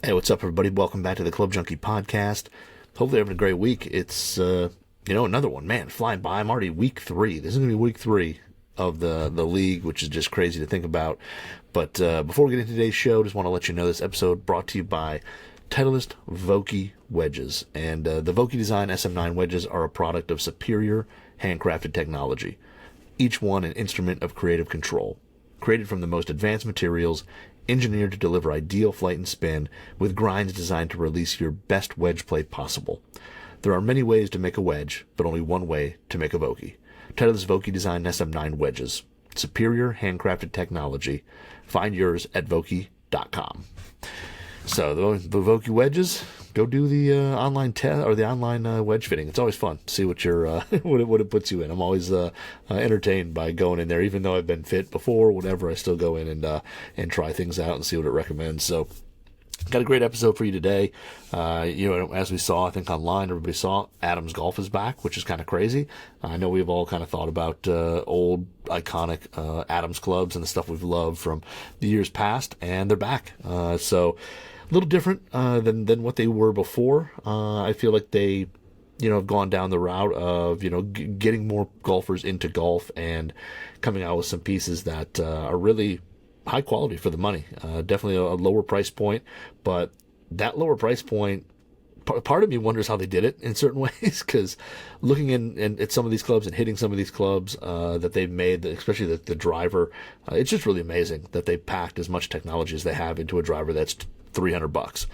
Hey, what's up, everybody? Welcome back to the Club Junkie podcast. Hopefully, you're having a great week. It's another one, man, flying by. I'm already week 3. This is gonna be week 3 of the league, which is just crazy to think about. But before we get into today's show, just want to let you know this episode brought to you by Titleist Vokey wedges, and the Vokey Design SM9 wedges are a product of superior handcrafted technology. Each one an instrument of creative control, created from the most advanced materials, engineered to deliver ideal flight and spin, with grinds designed to release your best wedge play possible. There are many ways to make a wedge, but only one way to make a Vokey. Titleist Vokey Design SM9 wedges. Superior handcrafted technology. Find yours at Vokey.com. So the Vokey wedges, go do the online test or the online wedge fitting. It's always fun to see what your what it puts you in. I'm always entertained by going in there, even though I've been fit before. Whatever, I still go in and try things out and see what it recommends. So, got a great episode for you today. As we saw, I think online, everybody saw Adams Golf is back, which is kind of crazy. I know we've all kind of thought about old iconic Adams clubs and the stuff we've loved from the years past, and they're back. So a little different than what they were before. I feel like they, have gone down the route of, getting more golfers into golf and coming out with some pieces that are really high quality for the money. Definitely a lower price point, but that lower price point, part of me wonders how they did it in certain ways, because looking in at some of these clubs and hitting some of these clubs that they've made, especially the driver, it's just really amazing that they packed as much technology as they have into a driver that's $300.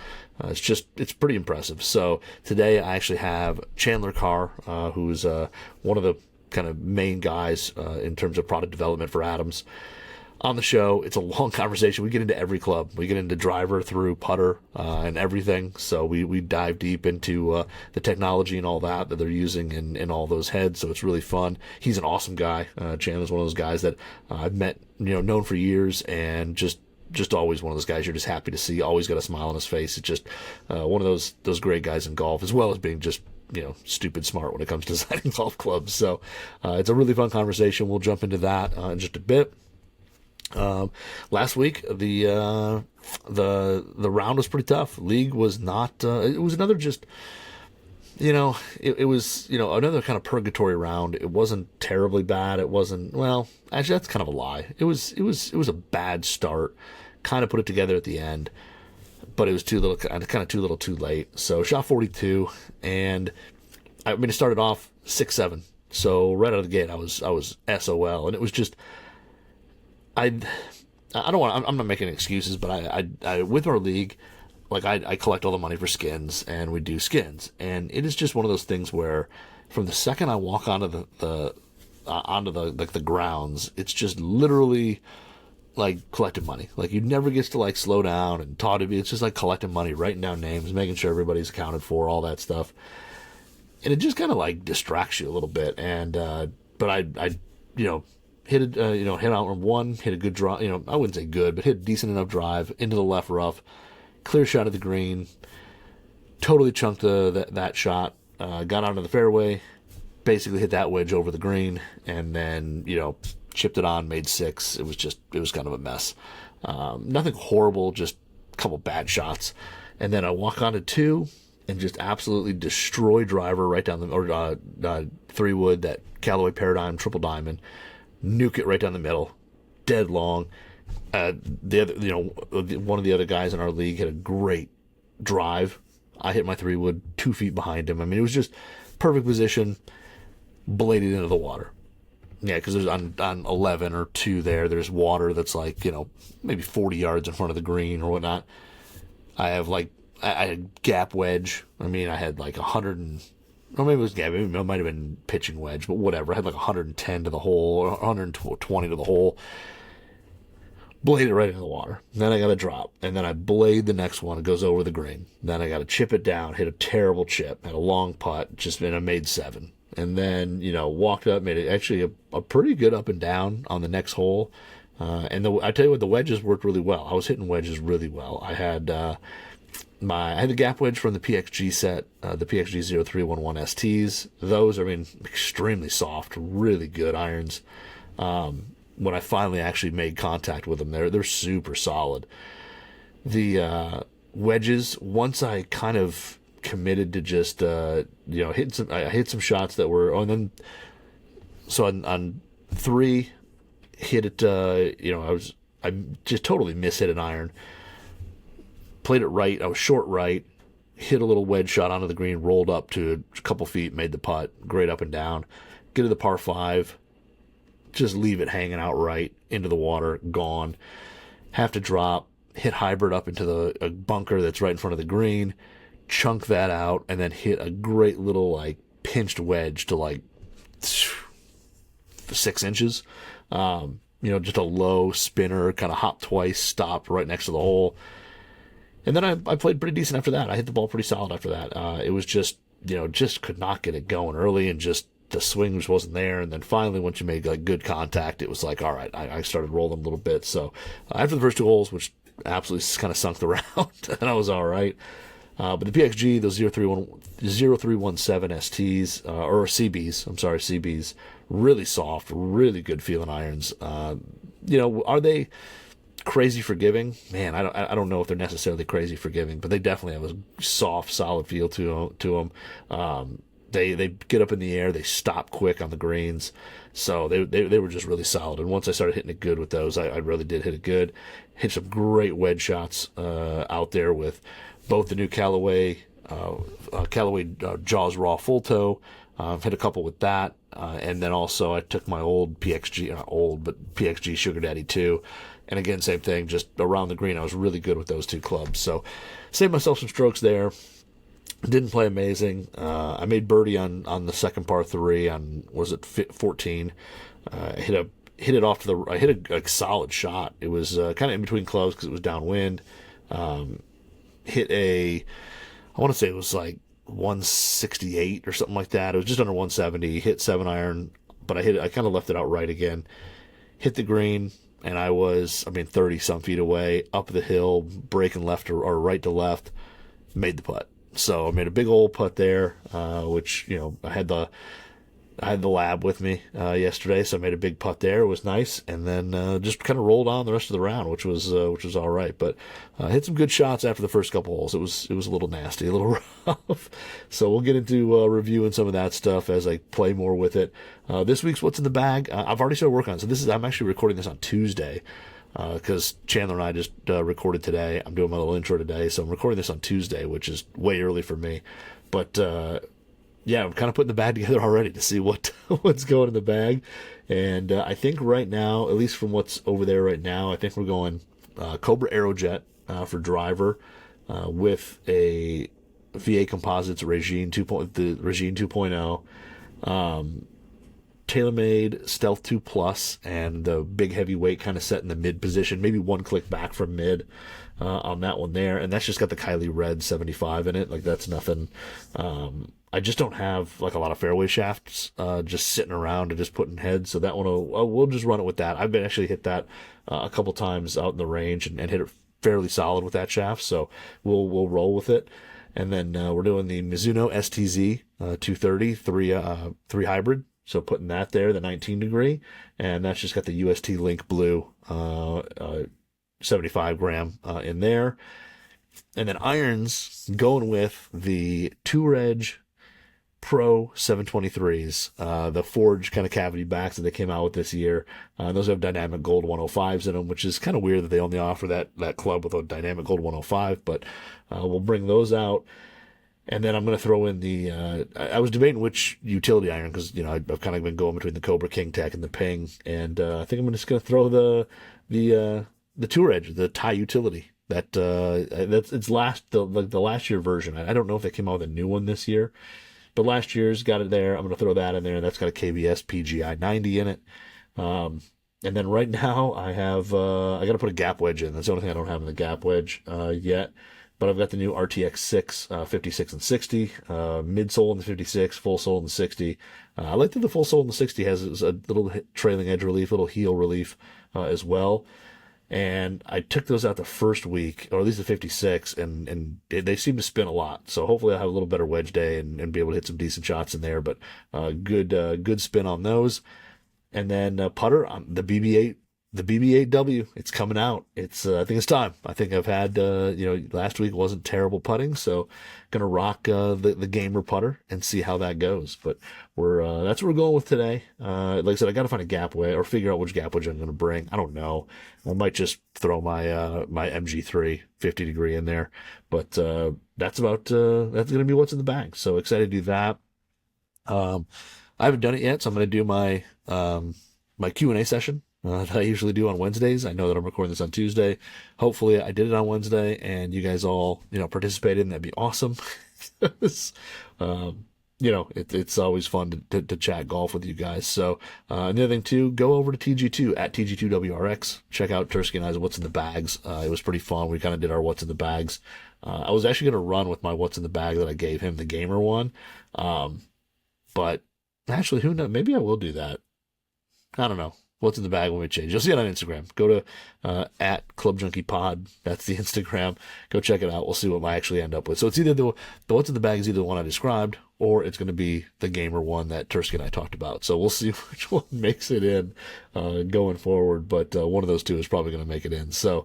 It's pretty impressive. So today I actually have Chandler Carr, who's one of the kind of main guys in terms of product development for Adams, on the show. It's a long conversation. We get into every club. We get into driver through putter and everything. So we dive deep into the technology and all that they're using in all those heads. So it's really fun. He's an awesome guy. Chandler's one of those guys that I've met, known for years, and just always one of those guys you're just happy to see. Always got a smile on his face. It's just one of those great guys in golf, as well as being just stupid smart when it comes to designing golf clubs. So it's a really fun conversation. We'll jump into that in just a bit. Last week the round was pretty tough. League was not. It was another just. It was another kind of purgatory round. It wasn't terribly bad. It wasn't, well, actually that's kind of a lie. It was a bad start. Kind of put it together at the end, but it was too little too late. So shot 42, and it started off 6-7. So right out of the gate, I was SOL, and it was just. I'm not making excuses, but I with our league, like I collect all the money for skins, and we do skins, and it is just one of those things where from the second I walk onto the grounds, it's just literally like collecting money. Like you never gets to like slow down and talk to me. It's just like collecting money, writing down names, making sure everybody's accounted for, all that stuff, and it just kind of like distracts you a little bit. And but I hit out on one, hit a good draw. I wouldn't say good, but hit a decent enough drive into the left rough, clear shot of the green, totally chunked that shot, got onto the fairway, basically hit that wedge over the green, and then chipped it on, made 6. It was kind of a mess. Nothing horrible, just a couple bad shots, and then I walk onto 2 and just absolutely destroy driver right down the 3-wood, that Callaway Paradigm triple diamond. Nuke it right down the middle, dead long. The other, one of the other guys in our league had a great drive. I hit my 3-wood 2 feet behind him. I mean, it was just perfect position, bladed into the water. Yeah, because there's on 11 or 2 there's water that's like maybe 40 yards in front of the green or whatnot. I had gap wedge. I mean, I had like 100 and. Or maybe it was gap. It might have been pitching wedge, but whatever. I had like 110 to the hole, or 120 to the hole. Bladed right into the water. Then I got a drop, and then I blade the next one. It goes over the green. Then I got to chip it down. Hit a terrible chip. Had a long putt. And I made 7. And then walked up, made it actually a pretty good up and down on the next hole. And I tell you what, the wedges worked really well. I was hitting wedges really well. I had. I had the gap wedge from the PXG set, the PXG 0311 STs. Those are, extremely soft, really good irons. When I finally actually made contact with them, they're super solid. The wedges, once I kind of committed to just I hit some shots that were and then so on three hit it I just totally mishit an iron, played it right, I was short right, hit a little wedge shot onto the green, rolled up to a couple feet, made the putt, great up and down, get to the par 5, just leave it hanging out right into the water, gone, have to drop, hit hybrid up into a bunker that's right in front of the green, chunk that out, and then hit a great little like pinched wedge to like 6 inches. Just a low spinner, kind of hop twice, stopped right next to the hole. And then I played pretty decent after that. I hit the ball pretty solid after that. It was just could not get it going early, and just the swing just wasn't there. And then finally, once you made like good contact, it was like, all right, I started rolling a little bit. So after the first 2 holes, which absolutely kind of sunk the round, and I was all right. But the PXG, those 0317 STs, or CBs, I'm sorry, CBs, really soft, really good feeling irons. Are they crazy forgiving? Man, I don't know if they're necessarily crazy forgiving, but they definitely have a soft, solid feel to them. They get up in the air, they stop quick on the greens, so they were just really solid. And once I started hitting it good with those, I really did hit it good. Hit some great wedge shots out there with both the new Callaway Jaws Raw full toe. Hit a couple with that, and then also I took my old PXG, not old, but PXG Sugar Daddy 2, and again, same thing, just around the green. I was really good with those 2 clubs, so saved myself some strokes there. Didn't play amazing. I made birdie on the second par 3 on, was it 14? Hit it off to I hit a solid shot. It was kind of in between clubs because it was downwind. Hit I want to say it was like 168 or something like that. It was just under 170. Hit 7 iron, but I kind of left it out right again. Hit the green, and I was 30 some feet away, up the hill, breaking left or right to left, made the putt. So I made a big old putt there, which I had the lab with me yesterday, so I made a big putt there. It was nice, and then just kind of rolled on the rest of the round, which was all right. But hit some good shots after the first couple holes. It was a little nasty, a little rough. So we'll get into reviewing some of that stuff as I play more with it. This week's What's in the Bag, I've already started working on. So I'm actually recording this on Tuesday because Chandler and I just recorded today. I'm doing my little intro today, so I'm recording this on Tuesday, which is way early for me. But yeah, I'm kind of putting the bag together already to see what's going in the bag. And I think right now, at least from what's over there right now, I think we're going Cobra Aerojet for driver with a VA Composites Regine 2.0, TaylorMade Stealth 2 Plus, and the big heavyweight kind of set in the mid position, maybe one click back from mid on that one there. And that's just got the Kylie Red 75 in it. Like, that's nothing. I just don't have like a lot of fairway shafts just sitting around and just putting heads. So that one, we'll just run it with that. I've been actually hit that a couple times out in the range and hit it fairly solid with that shaft. So we'll roll with it. And then we're doing the Mizuno STZ 230 3 hybrid. So putting that there, the 19 degree, and that's just got the UST Link Blue 75 gram in there. And then irons, going with the Tour Edge Pro 723s, the forged kind of cavity backs that they came out with this year. Those have dynamic gold 105s in them, which is kind of weird that they only offer that club with a dynamic gold 105, but we'll bring those out. And then I'm going to throw in I was debating which utility iron because, I've kind of been going between the Cobra King Tech and the Ping. And I think I'm just going to throw the Tour Edge, the Thai utility. That's the last year version. I don't know if they came out with a new one this year, but last year's got it there. I'm going to throw that in there. That's got a KBS PGI 90 in it. And then right now I have, I got to put a gap wedge in. That's the only thing I don't have in the gap wedge yet. But I've got the new RTX 6, 56 and 60, midsole in the 56, full sole in the 60. I like that the full sole in the 60 has a little trailing edge relief, little heel relief as well. And I took those out the first week, or at least the 56, and they seem to spin a lot. So hopefully I'll have a little better wedge day and be able to hit some decent shots in there. But good spin on those. And then putter, the BB8 the BB8W, it's coming out. It's I think it's time. I think I've had last week wasn't terrible putting, so gonna rock the gamer putter and see how that goes. But we're that's what we're going with today. Like I said, I got to find a gap wedge or figure out which gap wedge I'm gonna bring. I don't know. I might just throw my MG3 50-degree in there. But that's gonna be what's in the bag. So excited to do that. I haven't done it yet, so I'm gonna do my Q&A session that I usually do on Wednesdays. I know that I'm recording this on Tuesday. Hopefully I did it on Wednesday and you guys all, participated, and that'd be awesome. It's always fun to chat golf with you guys. So, and the other thing too, go over to TG2 at TG2WRX. Check out Tursky and I's What's in the Bags. It was pretty fun. We kind of did our What's in the Bags. I was actually going to run with my What's in the Bag that I gave him, the gamer one. But actually, who knows? Maybe I will do that. I don't know. What's in the bag when we change? You'll see it on Instagram. Go to at Club Junkie Pod. That's the Instagram. Go check it out. We'll see what I actually end up with. So it's either the what's in the bag is either the one I described, or it's going to be the gamer one that Tursky and I talked about. So we'll see which one makes it in going forward. But one of those two is probably going to make it in. So,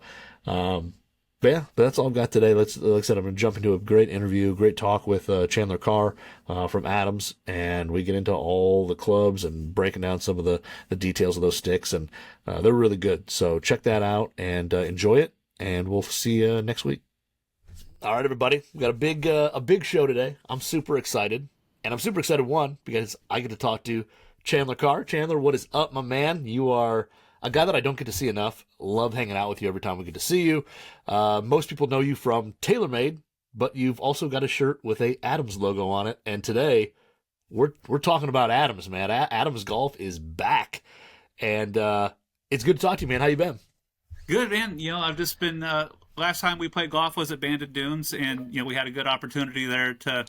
but yeah, that's all I've got today. Like I said, I'm going to jump into a great interview, great talk with Chandler Carr from Adams, and we get into all the clubs and breaking down some of the details of those sticks, and they're really good. So check that out and enjoy it, and we'll see you next week. All right, everybody, we got a big show today. I'm super excited, and I'm super excited, one, because I get to talk to Chandler Carr. Chandler, what is up, my man? You are a guy that I don't get to see enough. Love hanging out with you every time we get to see you. Most people know you from TaylorMade, but you've also got a shirt with a Adams logo on it. And today, we're talking about Adams, man. Adams Golf is back, and it's good to talk to you, man. How you been? Good, man. I've just been. Last time we played golf was at Banded Dunes, and we had a good opportunity there to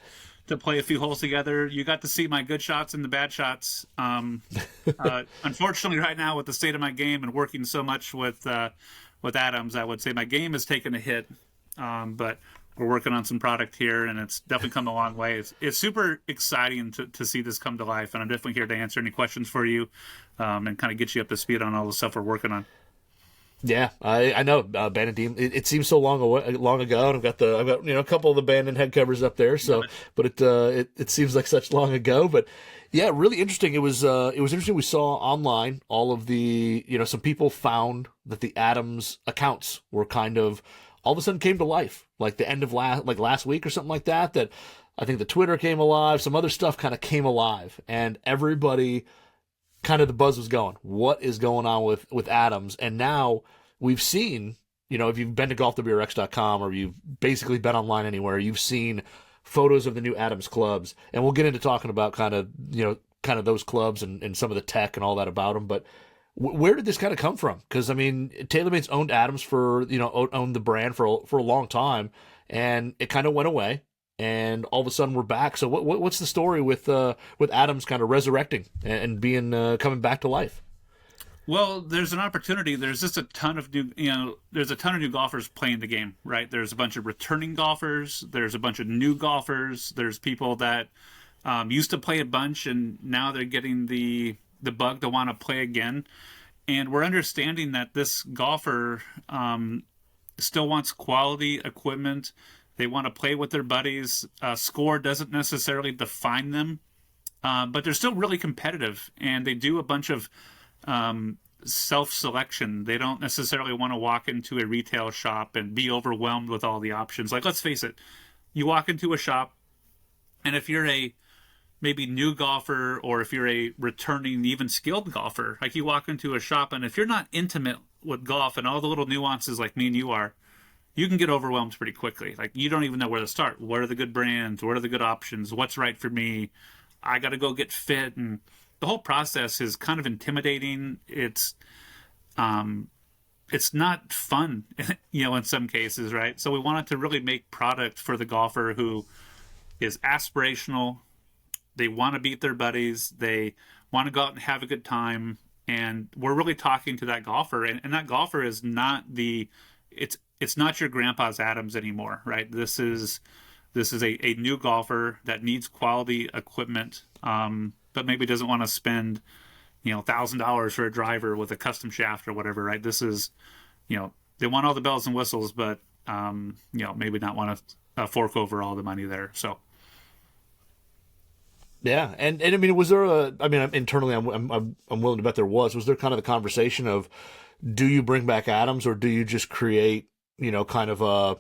play a few holes together. You got to see my good shots and the bad shots. Unfortunately, right now with the state of my game and working so much with Adams, I would say my game has taken a hit. But we're working on some product here, and it's definitely come a long way. It's super exciting to see this come to life, and I'm definitely here to answer any questions for you and kind of get you up to speed on all the stuff we're working on. Yeah, I know Bandon team. It seems so long ago, and I've got a couple of the Bandon head covers up there. So, but it seems like such long ago. But yeah, really interesting. It was interesting. We saw online all of the some people found that the Adams accounts were kind of all of a sudden came to life, like the end of last week or something like that. That I think the Twitter came alive. Some other stuff kind of came alive, and everybody. Kind of the buzz was going. What is going on with Adams? And now we've seen, if you've been to golfwrx.com or you've basically been online anywhere, you've seen photos of the new Adams clubs. And we'll get into talking about kind of those clubs and some of the tech and all that about them. But where did this kind of come from? Because, I mean, TaylorMade's owned Adams owned the brand for a long time, and it kind of went away. And all of a sudden we're back. So what's the story with Adams kind of resurrecting and being coming back to life? Well, there's an opportunity. There's just a ton of new golfers playing the game, right? There's a bunch of returning golfers. There's a bunch of new golfers. There's people that used to play a bunch, and now they're getting the bug to want to play again. And we're understanding that this golfer still wants quality equipment. They want to play with their buddies. Score doesn't necessarily define them, but they're still really competitive, and they do a bunch of self-selection. They don't necessarily want to walk into a retail shop and be overwhelmed with all the options. Like, let's face it, you walk into a shop, and if you're a maybe new golfer or if you're a returning, even skilled golfer, like you walk into a shop, and if you're not intimate with golf and all the little nuances like me and you are, you can get overwhelmed pretty quickly. Like, you don't even know where to start. What are the good brands? What are the good options? What's right for me? I got to go get fit. And the whole process is kind of intimidating. It's not fun, in some cases, right? So we wanted to really make product for the golfer who is aspirational. They want to beat their buddies. They want to go out and have a good time. And we're really talking to that golfer. And that golfer is not it's not your grandpa's Adams anymore, right? This is a new golfer that needs quality equipment, but maybe doesn't want to spend, $1,000 for a driver with a custom shaft or whatever, right? This is, they want all the bells and whistles, but maybe not want to fork over all the money there. So Yeah, and I mean, was there I mean, internally, I'm willing to bet there was. Was there kind of the conversation of, do you bring back Adams or do you just create, kind of a,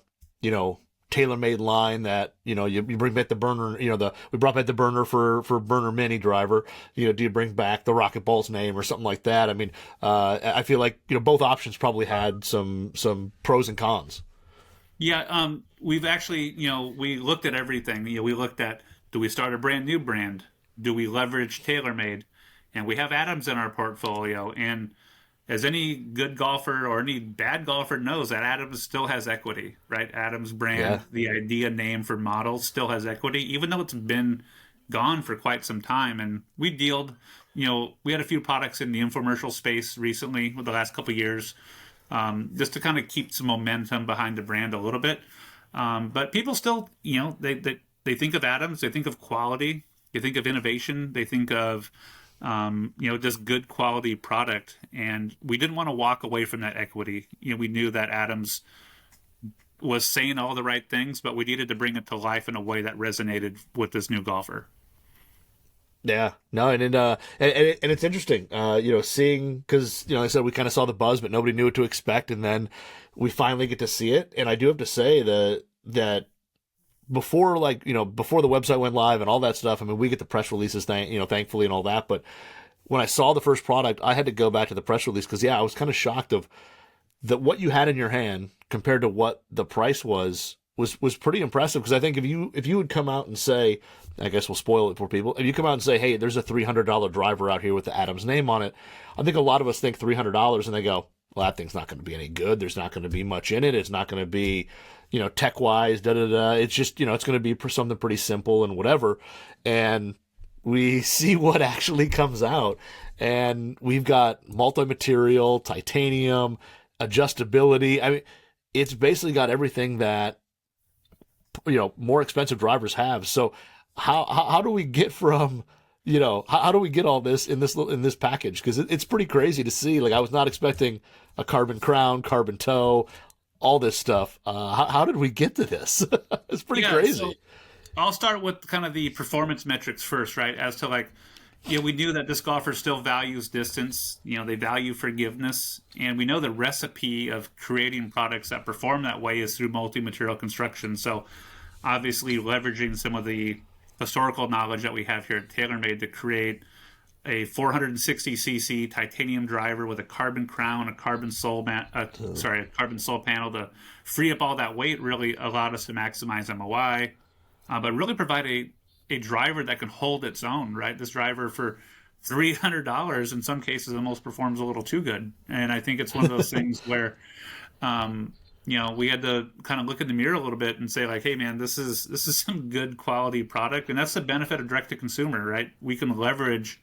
tailor-made line that, you bring back the burner, we brought back the burner for burner mini driver, do you bring back the Rocket Ball's name or something like that? I mean, I feel like, both options probably had some pros and cons. yeah, we've actually, we looked at everything. We looked at, do we start a brand new brand? Do we leverage TaylorMade? And we have Adams in our portfolio. And as any good golfer or any bad golfer knows, that Adams still has equity, right? Adams brand, Yeah. the idea name for models still has equity, even though it's been gone for quite some time. And we dealed, we had a few products in the infomercial space recently with the last couple of years, just to kind of keep some momentum behind the brand a little bit. But people still, they think of Adams, they think of quality, they think of innovation, they think of just good quality product. And we didn't want to walk away from that equity. We knew that Adams was saying all the right things, but we needed to bring it to life in a way that resonated with this new golfer. Yeah, no, and it's interesting, seeing, because like I said, we kind of saw the buzz, but nobody knew what to expect, and then we finally get to see it. And I do have to say that before, before the website went live and all that stuff, I mean, we get the press releases, thankfully, and all that. But when I saw the first product, I had to go back to the press release because, I was kind of shocked of that what you had in your hand compared to what the price was pretty impressive. Because I think if you would come out and say, I guess we'll spoil it for people, if you come out and say, hey, there's a $300 driver out here with the Adams name on it, I think a lot of us think $300 and they go, well, that thing's not going to be any good. There's not going to be much in it. It's not going to be, tech wise, da da da. It's just, it's going to be something pretty simple and whatever. And we see what actually comes out, and we've got multi-material, titanium, adjustability. I mean, it's basically got everything that more expensive drivers have. So how do we get from how do we get all this in this package? Because it's pretty crazy to see. Like, I was not expecting a carbon crown, carbon toe, all this stuff. How did we get to this? It's pretty crazy. So I'll start with kind of the performance metrics first, right? As to we knew that this golfer still values distance. They value forgiveness, and we know the recipe of creating products that perform that way is through multi-material construction. So obviously leveraging some of the historical knowledge that we have here at TaylorMade to create a 460cc titanium driver with a carbon crown, a carbon sole panel to free up all that weight really allowed us to maximize MOI, but really provide a driver that can hold its own, right? This driver for $300 in some cases almost performs a little too good. And I think it's one of those things where, we had to kind of look in the mirror a little bit and say, like, hey man, this is some good quality product. And that's the benefit of direct to consumer, right? We can leverage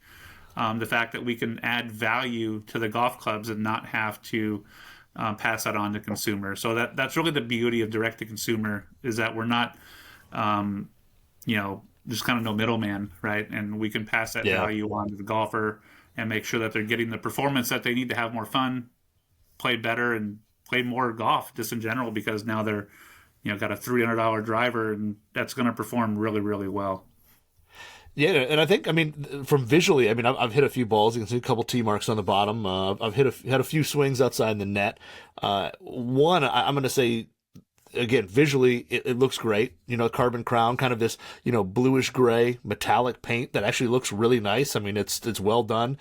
the fact that we can add value to the golf clubs and not have to pass that on to consumers. So that's really the beauty of direct to consumer, is that we're not, just kind of no middleman, right? And we can pass that value on to the golfer and make sure that they're getting the performance that they need to have more fun, play better, and play more golf just in general, because now they're, got a $300 driver and that's going to perform really, really well. Yeah, and I think, from visually, I've hit a few balls. You can see a couple tee marks on the bottom. I've had a few swings outside the net. One, I'm going to say, again, visually, it looks great. Carbon crown, kind of this, bluish gray metallic paint that actually looks really nice. It's well done.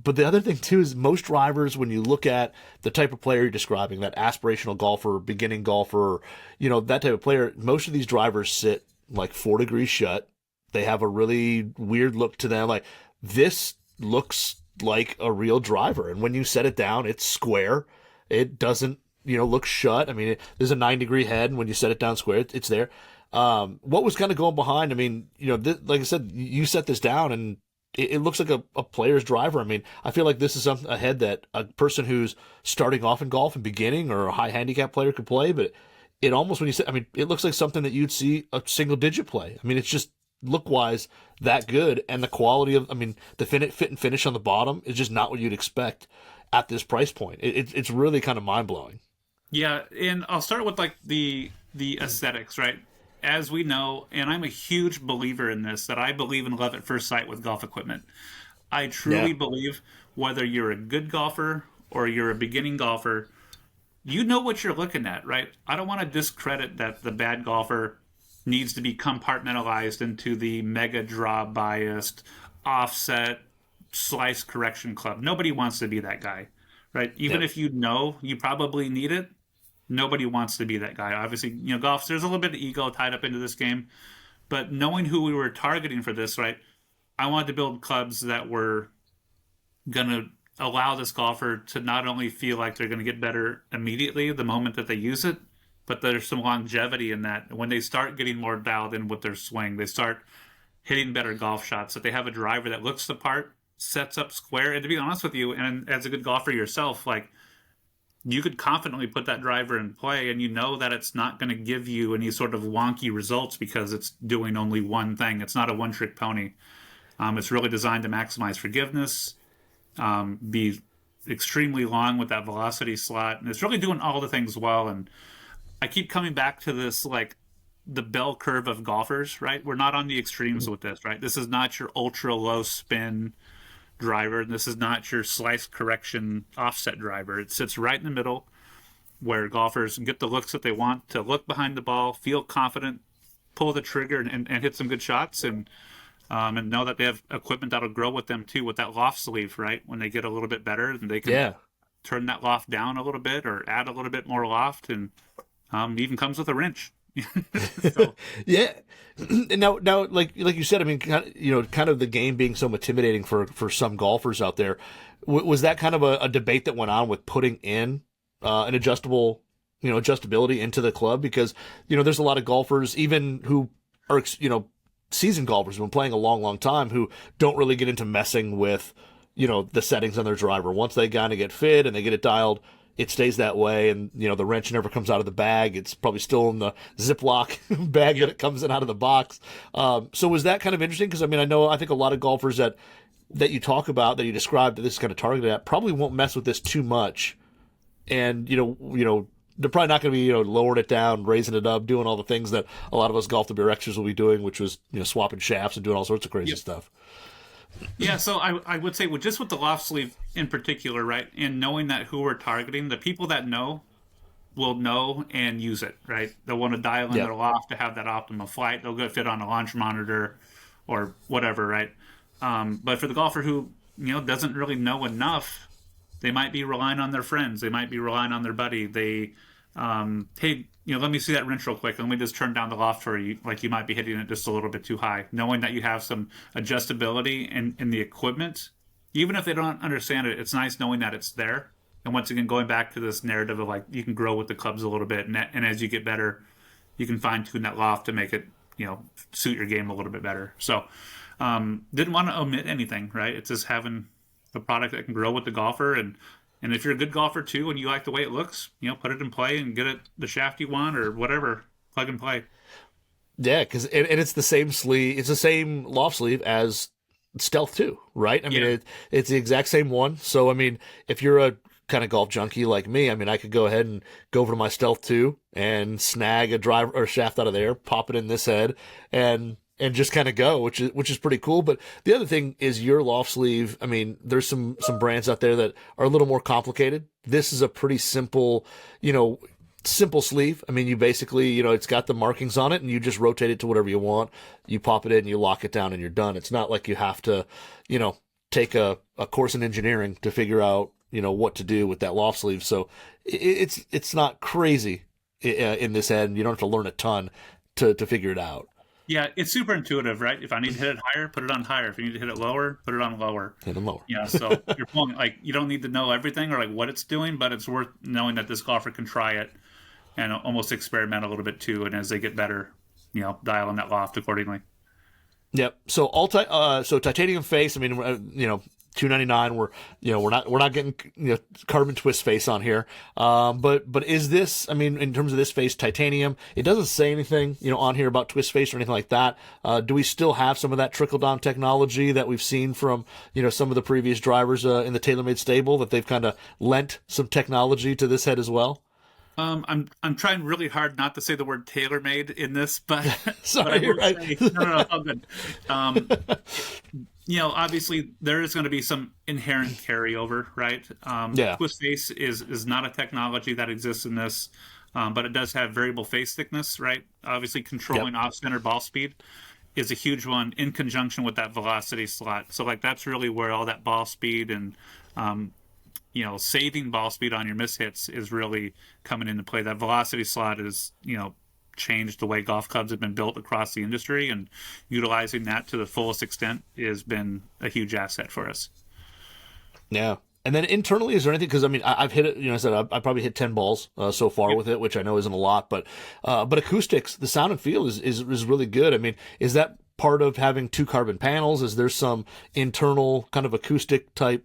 But the other thing too is most drivers, when you look at the type of player you're describing, that aspirational golfer, beginning golfer, that type of player, most of these drivers sit like 4 degrees shut. They have a really weird look to them. Like, this looks like a real driver. And when you set it down, it's square. It doesn't, look shut. There's a 9-degree head, and when you set it down square, it's there. What was kind of going behind? Like I said, you set this down and it looks like a player's driver. I feel like this is a head that a person who's starting off in golf and beginning, or a high handicap player, could play. But it almost, when you say, it looks like something that you'd see a single digit play. It's just look wise that good, and the quality of, I mean, the fit and finish on the bottom is just not what you'd expect at this price point. It's really kind of mind blowing. Yeah, and I'll start with like the aesthetics, right? As we know, and I'm a huge believer in this, that I believe in love at first sight with golf equipment. I truly Yeah. believe whether you're a good golfer or you're a beginning golfer, you know what you're looking at, right? I don't want to discredit that the bad golfer needs to be compartmentalized into the mega draw biased, offset, slice correction club. Nobody wants to be that guy, right? Even Yep. if you know you probably need it, nobody wants to be that guy. Obviously, golf, there's a little bit of ego tied up into this game, but knowing who we were targeting for this, right? I wanted to build clubs that were going to allow this golfer to not only feel like they're going to get better immediately the moment that they use it, but there's some longevity in that. When they start getting more dialed in with their swing, they start hitting better golf shots, that they have a driver that looks the part, sets up square. And to be honest with you, and as a good golfer yourself, like, you could confidently put that driver in play and you know that it's not going to give you any sort of wonky results because it's doing only one thing. It's not a one-trick pony. It's really designed to maximize forgiveness, be extremely long with that velocity slot, and it's really doing all the things well. And I keep coming back to this, like, the bell curve of golfers, right? We're not on the extremes with this, right? This is not your ultra low spin driver. This is not your slice correction offset driver. It sits right in the middle where golfers get the looks that they want to look behind the ball, feel confident, pull the trigger, and hit some good shots, and know that they have equipment that'll grow with them too, with that loft sleeve, right? When they get a little bit better, and they can Yeah. turn that loft down a little bit or add a little bit more loft, and even comes with a wrench. So, Yeah. And now, like you said, I mean, kind of the game being so intimidating for some golfers out there. Was that kind of a debate that went on with putting in an adjustability into the club? Because there's a lot of golfers, even who are seasoned golfers who've been playing a long, long time, who don't really get into messing with the settings on their driver. Once they kind of get fit and they get it dialed, it stays that way, and the wrench never comes out of the bag. It's probably still in the Ziploc bag that it comes in out of the box. So was that kind of interesting? Because I think a lot of golfers that you talk about, that you described, that this is kind of targeted at, probably won't mess with this too much, and they're probably not going to be lowering it down, raising it up, doing all the things that a lot of us golf WRXers will be doing, which was swapping shafts and doing all sorts of crazy stuff. yeah, so I would say, with the loft sleeve in particular, right, and knowing that who we're targeting, the people that know will know and use it, right? They'll want to dial in their loft to have that optimum flight. They'll go fit on a launch monitor or whatever, right? But for the golfer who doesn't really know enough, they might be relying on their friends. They might be relying on their buddy. They, hey, let me see that wrench real quick. Let me just turn down the loft for you. Like, you might be hitting it just a little bit too high. Knowing that you have some adjustability in the equipment, even if they don't understand it, it's nice knowing that it's there. And once again, going back to this narrative of, like, you can grow with the clubs a little bit, and as you get better, you can fine tune that loft to make it suit your game a little bit better. So didn't want to omit anything, right? It's just having a product that can grow with the golfer, and if you're a good golfer too and you like the way it looks, put it in play and get it the shaft you want or whatever, plug and play. Yeah, because and it's the same sleeve, it's the same loft sleeve as Stealth 2, right? I mean, it's the exact same one. So if you're a kind of golf junkie like me, I could go ahead and go over to my Stealth 2 and snag a driver or shaft out of there, pop it in this head, and just kind of go, which is pretty cool. But the other thing is your loft sleeve. There's some brands out there that are a little more complicated. This is a pretty simple sleeve. You basically, it's got the markings on it, and you just rotate it to whatever you want. You pop it in, you lock it down, and you're done. It's not like you have to, take a course in engineering to figure out, what to do with that loft sleeve. So it's not crazy in this end. You don't have to learn a ton to figure it out. Yeah, it's super intuitive, right? If I need to hit it higher, put it on higher. If you need to hit it lower, put it on lower. Hit them lower. Yeah, so you're pulling, like, you don't need to know everything or like what it's doing, but it's worth knowing that this golfer can try it and almost experiment a little bit too. And as they get better, dial in that loft accordingly. Yep. So so titanium face. $299. We're not getting carbon twist face on here. But is this? I mean, in terms of this face, titanium. It doesn't say anything on here about twist face or anything like that. Do we still have some of that trickle down technology that we've seen from some of the previous drivers in the TaylorMade stable, that they've kind of lent some technology to this head as well? I'm trying really hard not to say the word TaylorMade in this, but sorry, but you're right. say, no, all good. Obviously there is going to be some inherent carryover, right? Yeah. Twist face is not a technology that exists in this, but it does have variable face thickness, right? Obviously, controlling off-center ball speed is a huge one in conjunction with that velocity slot. So like that's really where all that ball speed and saving ball speed on your mishits is really coming into play. That velocity slot is, changed the way golf clubs have been built across the industry, and utilizing that to the fullest extent has been a huge asset for us. Yeah. And then internally, is there anything? Because I mean, I've hit it. I said I probably hit 10 balls so far with it, which I know isn't a lot. But acoustics, the sound and feel is really good. I mean, is that part of having 2 carbon panels? Is there some internal kind of acoustic type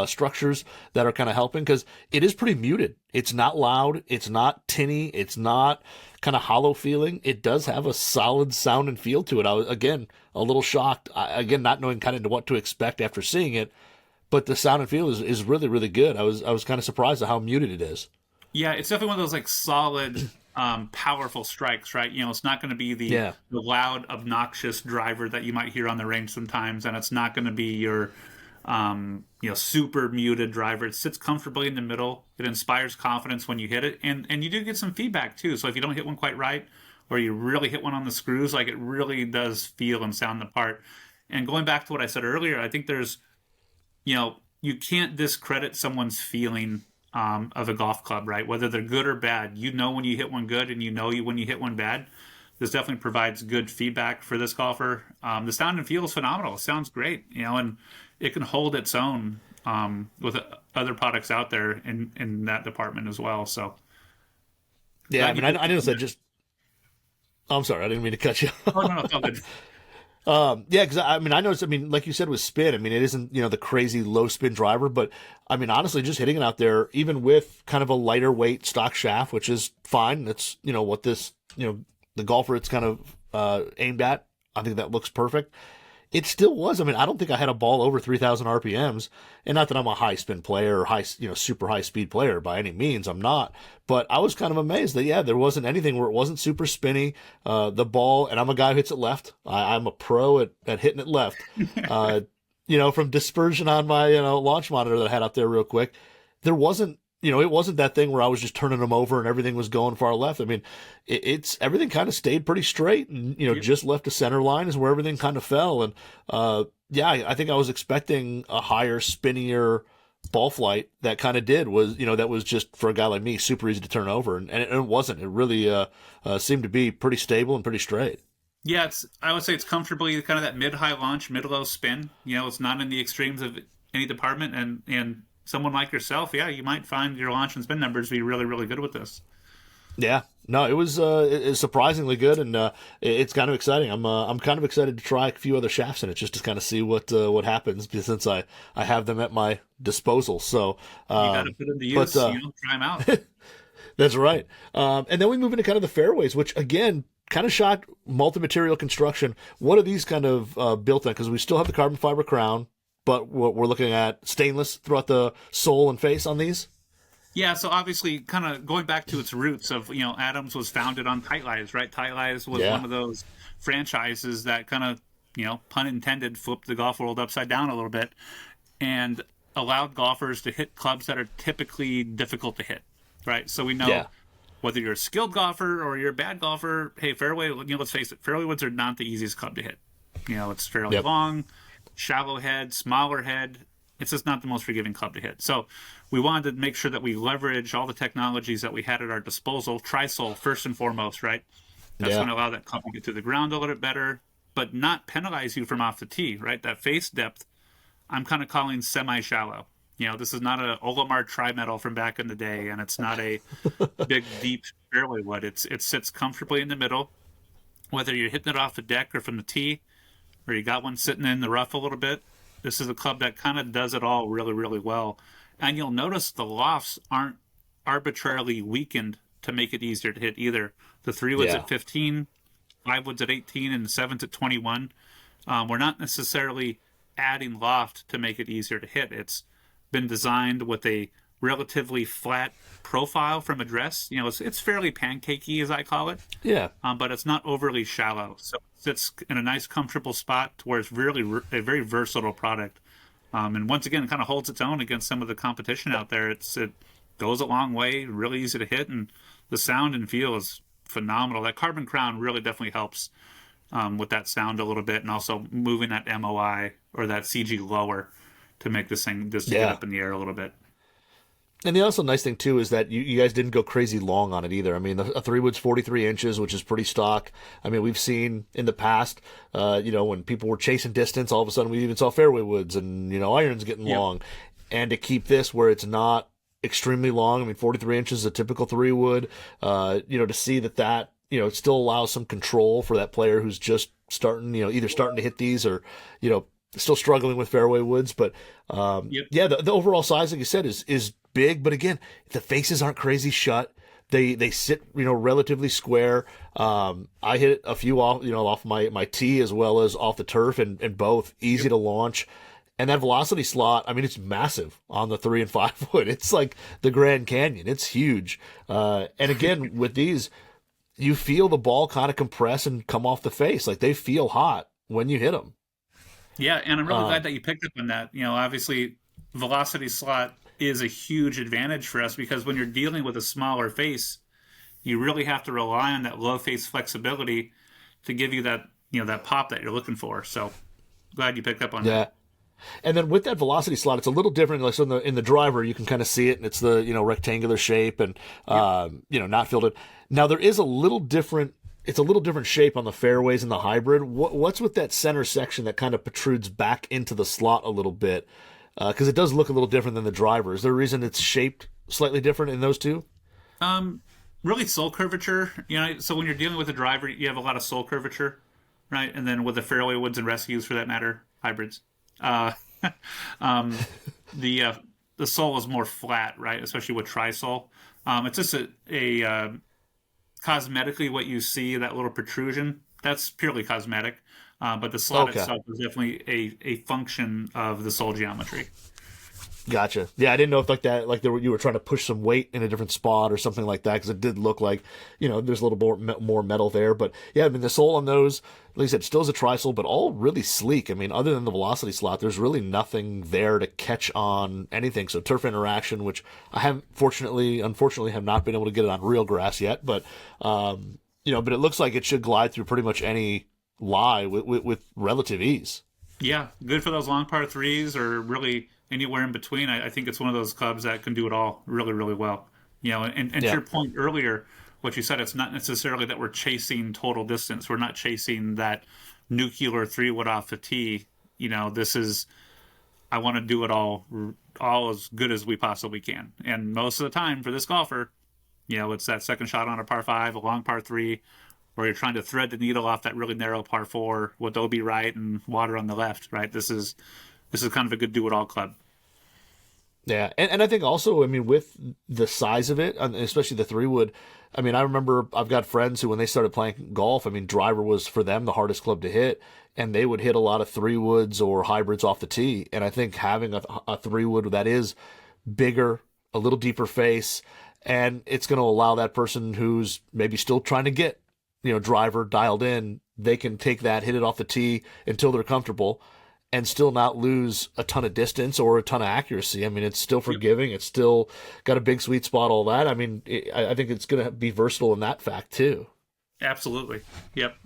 structures that are kind of helping? Because it is pretty muted. It's not loud. It's not tinny. It's not kind of hollow feeling. It does have a solid sound and feel to it. I was, again, a little shocked, again, not knowing kind of what to expect after seeing it, but the sound and feel is really, really good. I was kind of surprised at how muted it is. Yeah, it's definitely one of those like solid, powerful strikes, right? It's not going to be the loud, obnoxious driver that you might hear on the range sometimes, and it's not going to be your super muted driver. It sits comfortably in the middle. It inspires confidence when you hit it, and you do get some feedback too. So if you don't hit one quite right, or you really hit one on the screws, like it really does feel and sound the part. And going back to what I said earlier, I think there's, you can't discredit someone's feeling of a golf club, right? Whether they're good or bad, when you hit one good, and when you hit one bad. This definitely provides good feedback for this golfer. The sound and feel is phenomenal. It sounds great, and it can hold its own with other products out there in that department as well. So, yeah, I mean, I noticed that just. I'm sorry, I didn't mean to cut you. Oh no, it's all good. Yeah, because I noticed. I mean, like you said with spin, I mean, it isn't the crazy low spin driver, but I mean, honestly, just hitting it out there, even with kind of a lighter weight stock shaft, which is fine. That's what this the golfer it's kind of aimed at. I think that looks perfect. It still was. I mean, I don't think I had a ball over 3,000 RPMs, and not that I'm a high spin player or super high speed player by any means. I'm not, but I was kind of amazed that there wasn't anything where it wasn't super spinny. The ball, and I'm a guy who hits it left. I'm a pro at hitting it left. From dispersion on my launch monitor that I had up there real quick, there wasn't. It wasn't that thing where I was just turning them over and everything was going far left. I mean, it's everything kind of stayed pretty straight, and just left the center line is where everything kind of fell. And I think I was expecting a higher, spinnier ball flight. That kind of was that was just for a guy like me super easy to turn over, and it wasn't. It really seemed to be pretty stable and pretty straight. Yeah, I would say it's comfortably kind of that mid-high launch, mid-low spin. It's not in the extremes of any department, and someone like yourself, you might find your launch and spin numbers be really, really good with this. Yeah, no, it was surprisingly good, and it's kind of exciting. I'm kind of excited to try a few other shafts in it just to kind of see what happens, since I have them at my disposal. So you got to put them to use, try them out. That's right. And then we move into kind of the fairways, which again kind of shocked. Multi-material construction. What are these kind of built on? Because we still have the carbon fiber crown, but we're looking at stainless throughout the sole and face on these. Yeah, so obviously, kind of going back to its roots of, Adams was founded on Tight Lies, right? Tight Lies was one of those franchises that kind of, pun intended, flipped the golf world upside down a little bit and allowed golfers to hit clubs that are typically difficult to hit, right? So we know whether you're a skilled golfer or you're a bad golfer, hey, fairway, let's face it, fairway woods are not the easiest club to hit. It's fairly long, shallow head, smaller head. It's just not the most forgiving club to hit. So we wanted to make sure that we leverage all the technologies that we had at our disposal. Tri-sole, first and foremost, right? That's going to allow that club to get to the ground a little bit better, but not penalize you from off the tee, right? That face depth, I'm kind of calling semi-shallow. This is not a Olimar tri-metal from back in the day, and it's not a big, deep fairway wood. It sits comfortably in the middle, whether you're hitting it off the deck or from the tee, or you got one sitting in the rough a little bit. This is a club that kind of does it all really, really well. And you'll notice the lofts aren't arbitrarily weakened to make it easier to hit either. The 3 woods Yeah. at 15, 5 woods at 18, and the 7s at 21. We're not necessarily adding loft to make it easier to hit. It's been designed with a relatively flat profile from address. It's fairly pancakey, as I call it, Yeah. but it's not overly shallow. So it sits in a nice, comfortable spot to where it's really a very versatile product. And once again, it kind of holds its own against some of the competition out there. It goes a long way, really easy to hit, and the sound and feel is phenomenal. That carbon crown really definitely helps with that sound a little bit, and also moving that MOI or that CG lower to make this thing just get up in the air a little bit. And the also nice thing too is that you guys didn't go crazy long on it either. I mean, a 3 wood's 43 inches, which is pretty stock. I mean, we've seen in the past, when people were chasing distance, all of a sudden we even saw fairway woods and irons getting long. And to keep this where it's not extremely long, I mean, 43 inches is a typical 3 wood. To see that it still allows some control for that player who's just starting, either starting to hit these or still struggling with fairway woods. But the overall size, like you said, is big, but again, the faces aren't crazy shut. They sit, relatively square. I hit a few off my tee as well as off the turf, and both easy to launch. And that velocity slot, I mean, it's massive on the 3 and 5 wood. It's like the Grand Canyon. It's huge. And again, with these, you feel the ball kind of compress and come off the face. Like they feel hot when you hit them. Yeah, and I'm really glad that you picked up on that. Obviously, velocity slot is a huge advantage for us because when you're dealing with a smaller face, you really have to rely on that low face flexibility to give you that that pop that you're looking for. So glad you picked up on that. And then with that velocity slot, it's a little different. Like so in the driver, you can kind of see it, and it's the rectangular shape and not filled in. Now there is a little different. It's a little different shape on the fairways and the hybrid. What's with that center section that kind of protrudes back into the slot a little bit? Because it does look a little different than the driver. Is there a reason it's shaped slightly different in those two? Really sole curvature. So when you're dealing with a driver, you have a lot of sole curvature, right? And then with the fairway woods and rescues, for that matter, hybrids, the sole is more flat, right? Especially with tri-sole. It's just a cosmetically what you see, that little protrusion, that's purely cosmetic. But the slot itself is definitely a function of the sole geometry. Gotcha. Yeah, I didn't know if you were trying to push some weight in a different spot or something like that, because it did look like, there's a little more metal there. But yeah, I mean, the sole on those, like I said, still is a tri-sole, but all really sleek. I mean, other than the velocity slot, there's really nothing there to catch on anything. So turf interaction, which I haven't, unfortunately have not been able to get it on real grass yet, but, but it looks like it should glide through pretty much any lie with relative ease. Yeah, good for those long par threes or really anywhere in between. I think it's one of those clubs that can do it all really, really well. And to your point earlier, what you said, it's not necessarily that we're chasing total distance. We're not chasing that nuclear 3 wood off the tee. This is, I want to do it all as good as we possibly can. And most of the time for this golfer, it's that second shot on a par 5, a long par 3, or you're trying to thread the needle off that really narrow par 4 with OB right and water on the left, right? This is kind of a good do-it-all club. Yeah, and I think also, I mean, with the size of it, especially the 3 wood, I mean, I remember I've got friends who, when they started playing golf, I mean, driver was for them the hardest club to hit, and they would hit a lot of 3 woods or hybrids off the tee. And I think having a 3 wood that is bigger, a little deeper face, and it's going to allow that person who's maybe still trying to get, driver dialed in, they can take that, hit it off the tee until they're comfortable, and still not lose a ton of distance or a ton of accuracy. I mean, it's still forgiving. It's still got a big sweet spot, all that. I mean, I think it's going to be versatile in that fact, too. Absolutely. Yep.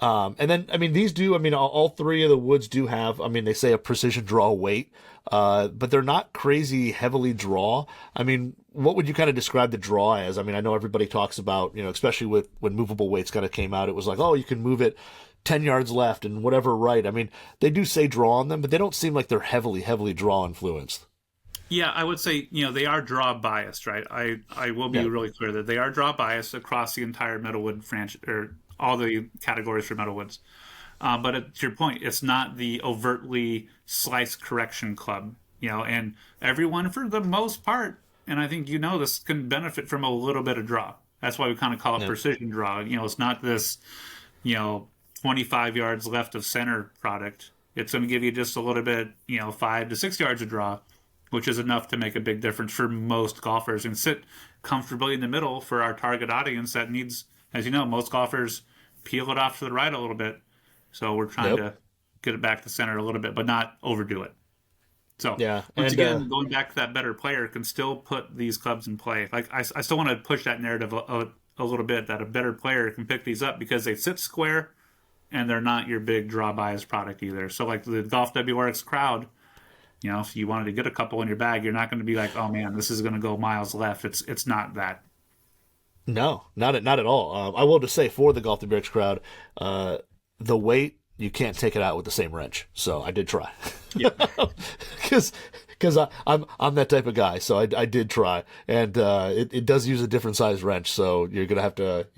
And then, I mean, these do, I mean, all 3 of the woods do have, I mean, they say a precision draw weight, but they're not crazy heavily draw. I mean, what would you kind of describe the draw as? I mean, I know everybody talks about, especially when movable weights kind of came out, it was like, oh, you can move it 10 yards left and whatever right. I mean, they do say draw on them, but they don't seem like they're heavily draw influenced. Yeah, I would say, they are draw biased, right? I will be really clear that they are draw biased across the entire Metalwood franchise, or all the categories for Metalwoods. But to your point, it's not the overtly slice correction club, and everyone for the most part, and I think this can benefit from a little bit of draw. That's why we kind of call it Yeah. precision draw. It's not this, you know, 25 yards left of center product. It's going to give you just a little bit, 5 to 6 yards of draw, which is enough to make a big difference for most golfers and sit comfortably in the middle for our target audience that needs, as you know, most golfers peel it off to the right a little bit. So we're trying to get it back to center a little bit, but not overdo it. So Yeah, once and again, going back to that better player can still put these clubs in play. Like I still want to push that narrative a little bit that a better player can pick these up because they sit square and they're not your big draw bias product either. So like the Golf WRX crowd, if you wanted to get a couple in your bag, you're not going to be like, oh man, this is going to go miles left. It's not that. no, not at all. I will just say for the Golf the Bricks crowd, the weight you can't take it out with the same wrench. So I did try, Yeah. because I'm that type of guy. So I did try, and it does use a different size wrench. So you're gonna have to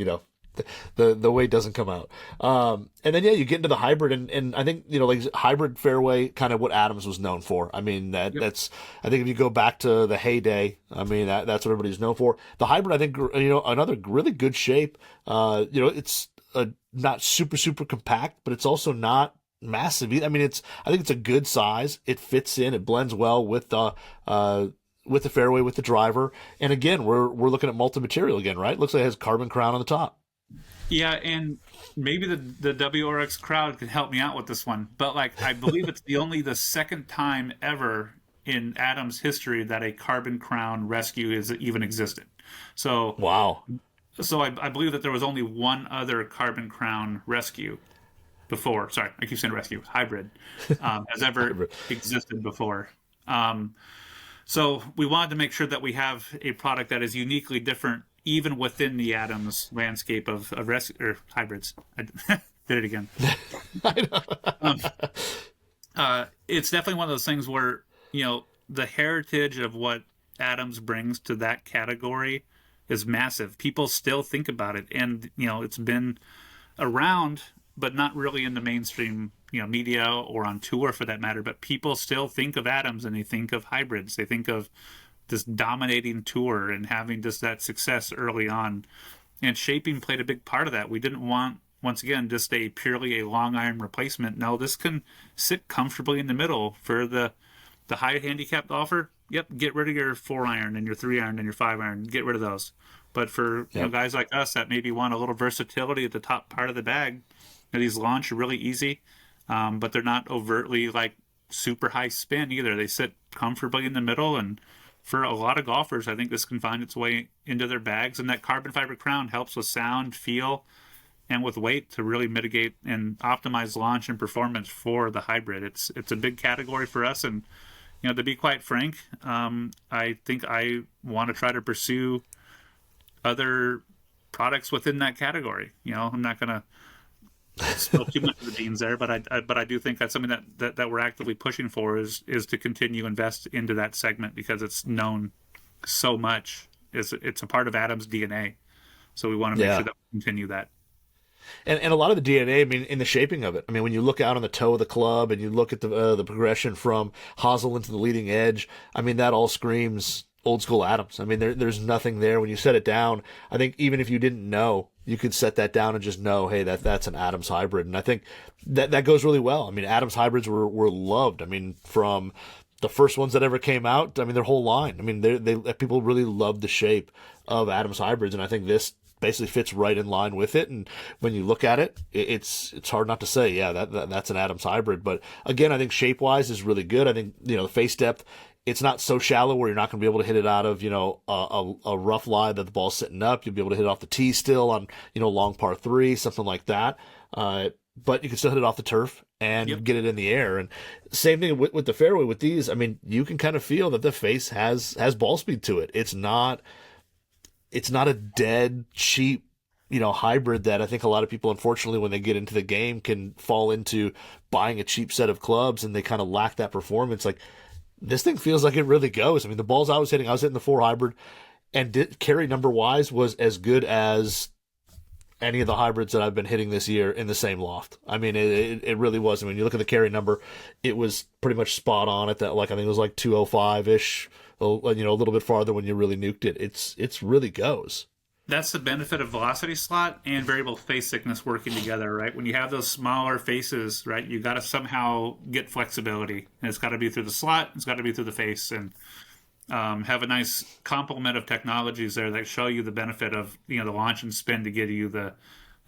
the weight doesn't come out. And then you get into the hybrid, and I think like hybrid fairway, kind of what Adams was known for. I mean that's I think if you go back to the heyday, I mean that's what everybody's known for. The hybrid, I think another really good shape. It's not super compact, but it's also not massive. I mean I think it's a good size. It fits in. It blends well with the fairway, with the driver. And again, we're looking at multi-material again, right? Looks like it has carbon crown on the top. Yeah, and maybe the WRX crowd could help me out with this one. But I believe it's the second time ever in Adams history that a carbon crown rescue is even existed. So Wow. So I believe that there was only one other carbon crown rescue before. Sorry, I keep saying rescue. Hybrid has ever existed before. So we wanted to make sure that we have a product that is uniquely different, even within the Adams landscape of hybrids. I did it again. It's definitely one of those things where the heritage of what Adams brings to that category is massive. People still think about it, and it's been around, but not really in the mainstream media or on tour for that matter. But people still think of Adams and they think of hybrids. They think of this dominating tour and having just that success early on. And shaping played a big part of that. We didn't want, once again, just purely a long iron replacement. No, this can sit comfortably in the middle for the high handicap golfer. Yep, get rid of your 4-iron and your 3-iron and your 5-iron. Get rid of those. But for guys like us that maybe want a little versatility at the top part of the bag, these launch are really easy, but they're not overtly super high spin either. They sit comfortably in the middle, and for a lot of golfers, I think this can find its way into their bags. And that carbon fiber crown helps with sound, feel, and with weight to really mitigate and optimize launch and performance for the hybrid. It's a big category for us, and to be quite frank, I think I want to try to pursue other products within that category. I'm not going to spill too much of the beans there, but I do think that's something that we're actively pushing for is to continue to invest into that segment because it's known so much. It's a part of Adam's DNA, so we want to make sure that we continue that. And a lot of the DNA, I mean, in the shaping of it. I mean, when you look out on the toe of the club and you look at the progression from hosel into the leading edge, I mean, that all screams old school Adams. I mean, there's nothing there. When you set it down, I think even if you didn't know, you could set that down and just know, hey, that's an Adams hybrid. And I think that goes really well. I mean, Adams hybrids were loved. I mean, from the first ones that ever came out, I mean, their whole line. I mean, they people really loved the shape of Adams hybrids, and I think this basically fits right in line with it. And when you look at it, it's hard not to say, yeah, that's an Adams hybrid. But again, I think shape wise is really good. I think the face depth, it's not so shallow where you're not going to be able to hit it out of a rough lie that the ball's sitting up. You'll be able to hit it off the tee still on long par 3, something like that. But you can still hit it off the turf and get it in the air. And same thing with the fairway with these. I mean, you can kind of feel that the face has ball speed to it. It's not a dead, cheap, hybrid that I think a lot of people, unfortunately, when they get into the game, can fall into buying a cheap set of clubs and they kind of lack that performance. Like, this thing feels like it really goes. I mean, the balls I was hitting the 4 hybrid, and carry number wise was as good as any of the hybrids that I've been hitting this year in the same loft. I mean, it really was. I mean, you look at the carry number, it was pretty much spot on at that. Like, I think it was like 205 ish. A little bit farther when you really nuked it. It's really goes. That's the benefit of velocity slot and variable face thickness working together, right? When you have those smaller faces, right, you got to somehow get flexibility, and it's got to be through the slot, it's got to be through the face, and have a nice complement of technologies there that show you the benefit of the launch and spin to give you the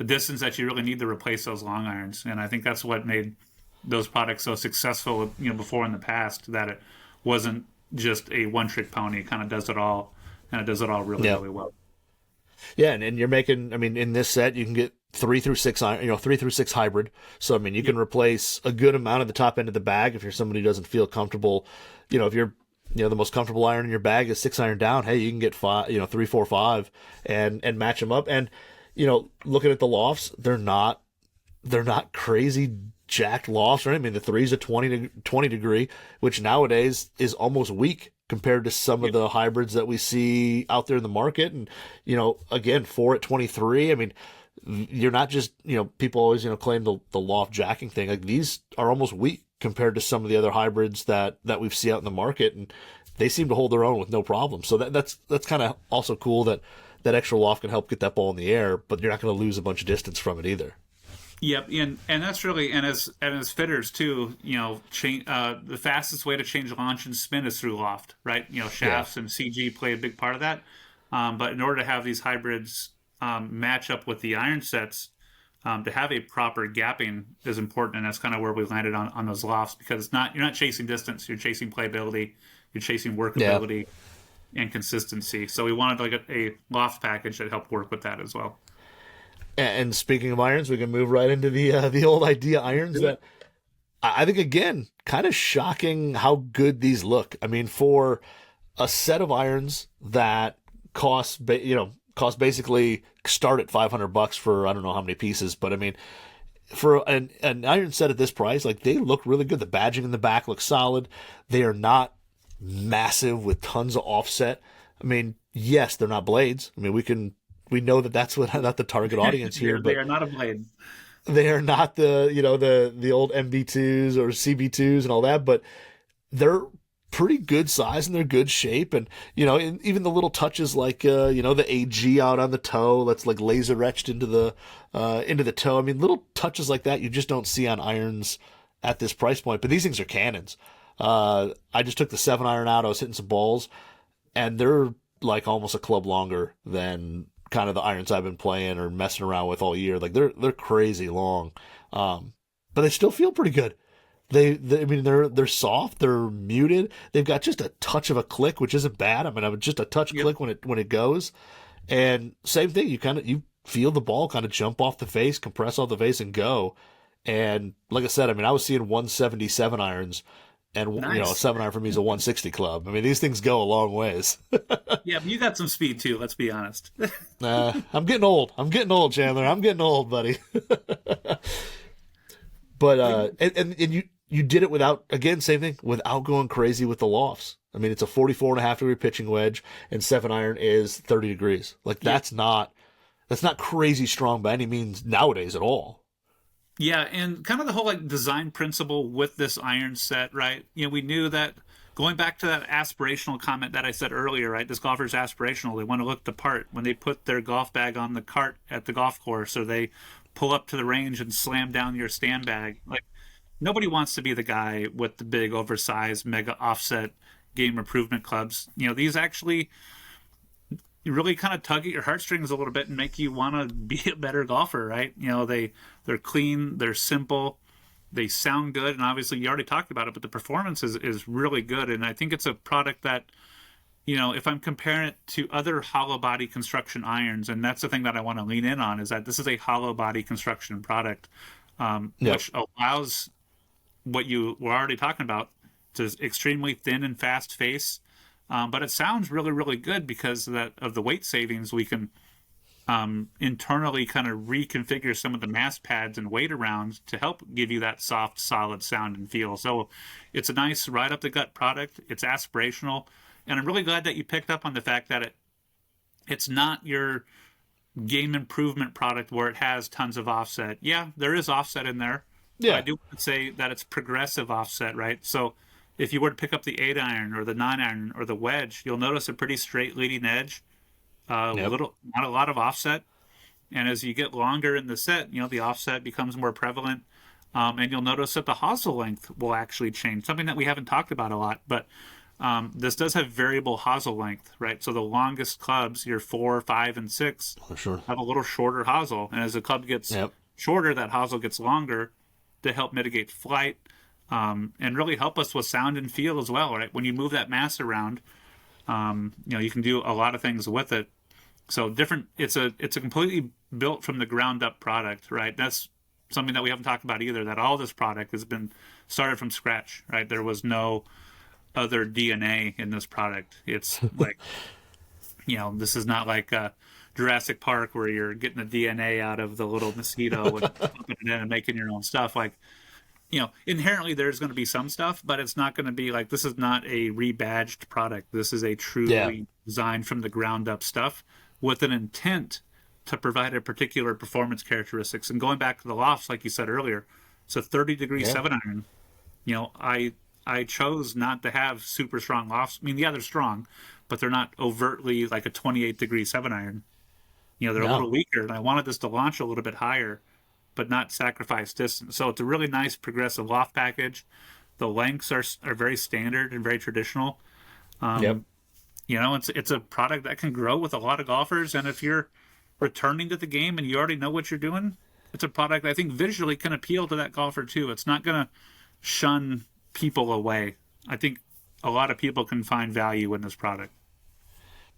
distance that you really need to replace those long irons. And I think that's what made those products so successful, before in the past, that it wasn't just a one-trick pony. It kind of does it all, and it does it all really, really well. Yeah, and you're making, I mean, in this set, you can get 3 through 6 iron, 3 through 6 hybrid. So, I mean, you can replace a good amount of the top end of the bag if you're somebody who doesn't feel comfortable. If you're, the most comfortable iron in your bag is 6 iron down. Hey, you can get 5, 3, 4, 5 and match them up. And, looking at the lofts, they're not crazy jacked lofts, right? I mean, the 3's a 20 degree, which nowadays is almost weak compared to some of the hybrids that we see out there in the market. And, again, 4 at 23. I mean, you're not just, people always, claim the loft jacking thing. Like, these are almost weak compared to some of the other hybrids that we've seen out in the market. And they seem to hold their own with no problem. So that's kind of also cool that extra loft can help get that ball in the air, but you're not going to lose a bunch of distance from it either. Yep, and that's really, and as fitters too, the fastest way to change launch and spin is through loft, right? Shafts and CG play a big part of that. But in order to have these hybrids match up with the iron sets, to have a proper gapping is important, and that's kind of where we landed on those lofts, because you're not chasing distance, you're chasing playability, you're chasing workability and consistency. So we wanted like a loft package that helped work with that as well. And speaking of irons, we can move right into the old idea irons that I think, again, kind of shocking how good these look. I mean, for a set of irons that cost basically start at $500 for I don't know how many pieces, but I mean, for an iron set at this price, like, they look really good. The badging in the back looks solid. They are not massive with tons of offset. I mean, yes, they're not blades. I mean, we know that that's not the target audience here, but they are not a blade. They are not the old MB2s or CB2s and all that, but they're pretty good size and they're good shape. And, even the little touches like, the AG out on the toe, that's like laser etched into the toe. I mean, little touches like that you just don't see on irons at this price point, but these things are cannons. I just took the 7 iron out. I was hitting some balls and they're like almost a club longer than kind of the irons I've been playing or messing around with all year. Like, they're crazy long. But they still feel pretty good. They're soft, they're muted. They've got just a touch of a click, which isn't bad. I mean, just a touch click when it goes. And same thing, you feel the ball kind of jump off the face, compress off the face and go. And like I said, I mean, I was seeing 177 irons. And, nice. A 7 iron for me is a 160 club. I mean, these things go a long ways. Yeah, but you got some speed too, let's be honest. I'm getting old. Chandler. I'm getting old, buddy. But, and you did it without, again, same thing, without going crazy with the lofts. I mean, it's a 44.5 degree pitching wedge, and 7 iron is 30 degrees. Like, that's not crazy strong by any means nowadays at all. Yeah, and kind of the whole design principle with this iron set, right? We knew that, going back to that aspirational comment that I said earlier, right? This golfer's aspirational. They want to look the part when they put their golf bag on the cart at the golf course, or they pull up to the range and slam down your stand bag. Like, nobody wants to be the guy with the big oversized mega offset game improvement clubs. These actually really kind of tug at your heartstrings a little bit and make you want to be a better golfer, right? They're clean, they're simple, they sound good, and obviously you already talked about it, but the performance is really good. And I think it's a product that, if I'm comparing it to other hollow body construction irons, and that's the thing that I want to lean in on, is that this is a hollow body construction product, which allows what you were already talking about, to extremely thin and fast face. But it sounds really, really good because of the weight savings. We can internally kind of reconfigure some of the mass pads and weight around to help give you that soft, solid sound and feel. So it's a nice right up the gut product. It's aspirational. And I'm really glad that you picked up on the fact that it's not your game improvement product where it has tons of offset. Yeah, there is offset in there. But Yeah. I do say that it's progressive offset, right? So if you were to pick up the 8-iron or the 9-iron or the wedge, you'll notice a pretty straight leading edge, Yep. not a lot of offset. And as you get longer in the set, the offset becomes more prevalent. And you'll notice that the hosel length will actually change, something that we haven't talked about a lot. But this does have variable hosel length, right? So the longest clubs, your 4, 5, and 6, For sure. have a little shorter hosel. And as the club gets Yep. shorter, that hosel gets longer to help mitigate flight, and really help us with sound and feel as well, right? When you move that mass around, you can do a lot of things with it. So different. It's a completely built from the ground up product, right? That's something that we haven't talked about either. That all this product has been started from scratch, right? There was no other DNA in this product. It's like, this is not like Jurassic Park where you're getting the DNA out of the little mosquito and putting it in and making your own stuff. Like, inherently there's going to be some stuff, but it's not going to be like, this is not a rebadged product. This is a truly designed from the ground up stuff with an intent to provide a particular performance characteristics. And going back to the lofts, like you said earlier, it's a 30-degree 7-iron. I chose not to have super strong lofts. I mean, yeah, they're strong, but they're not overtly like a 28-degree 7-iron. They're a little weaker, and I wanted this to launch a little bit higher, but not sacrifice distance. So it's a really nice progressive loft package. The lengths are very standard and very traditional. Yep. It's a product that can grow with a lot of golfers, and if you're returning to the game and you already know what you're doing, it's a product I think visually can appeal to that golfer too. It's not going to shun people away. I think a lot of people can find value in this product.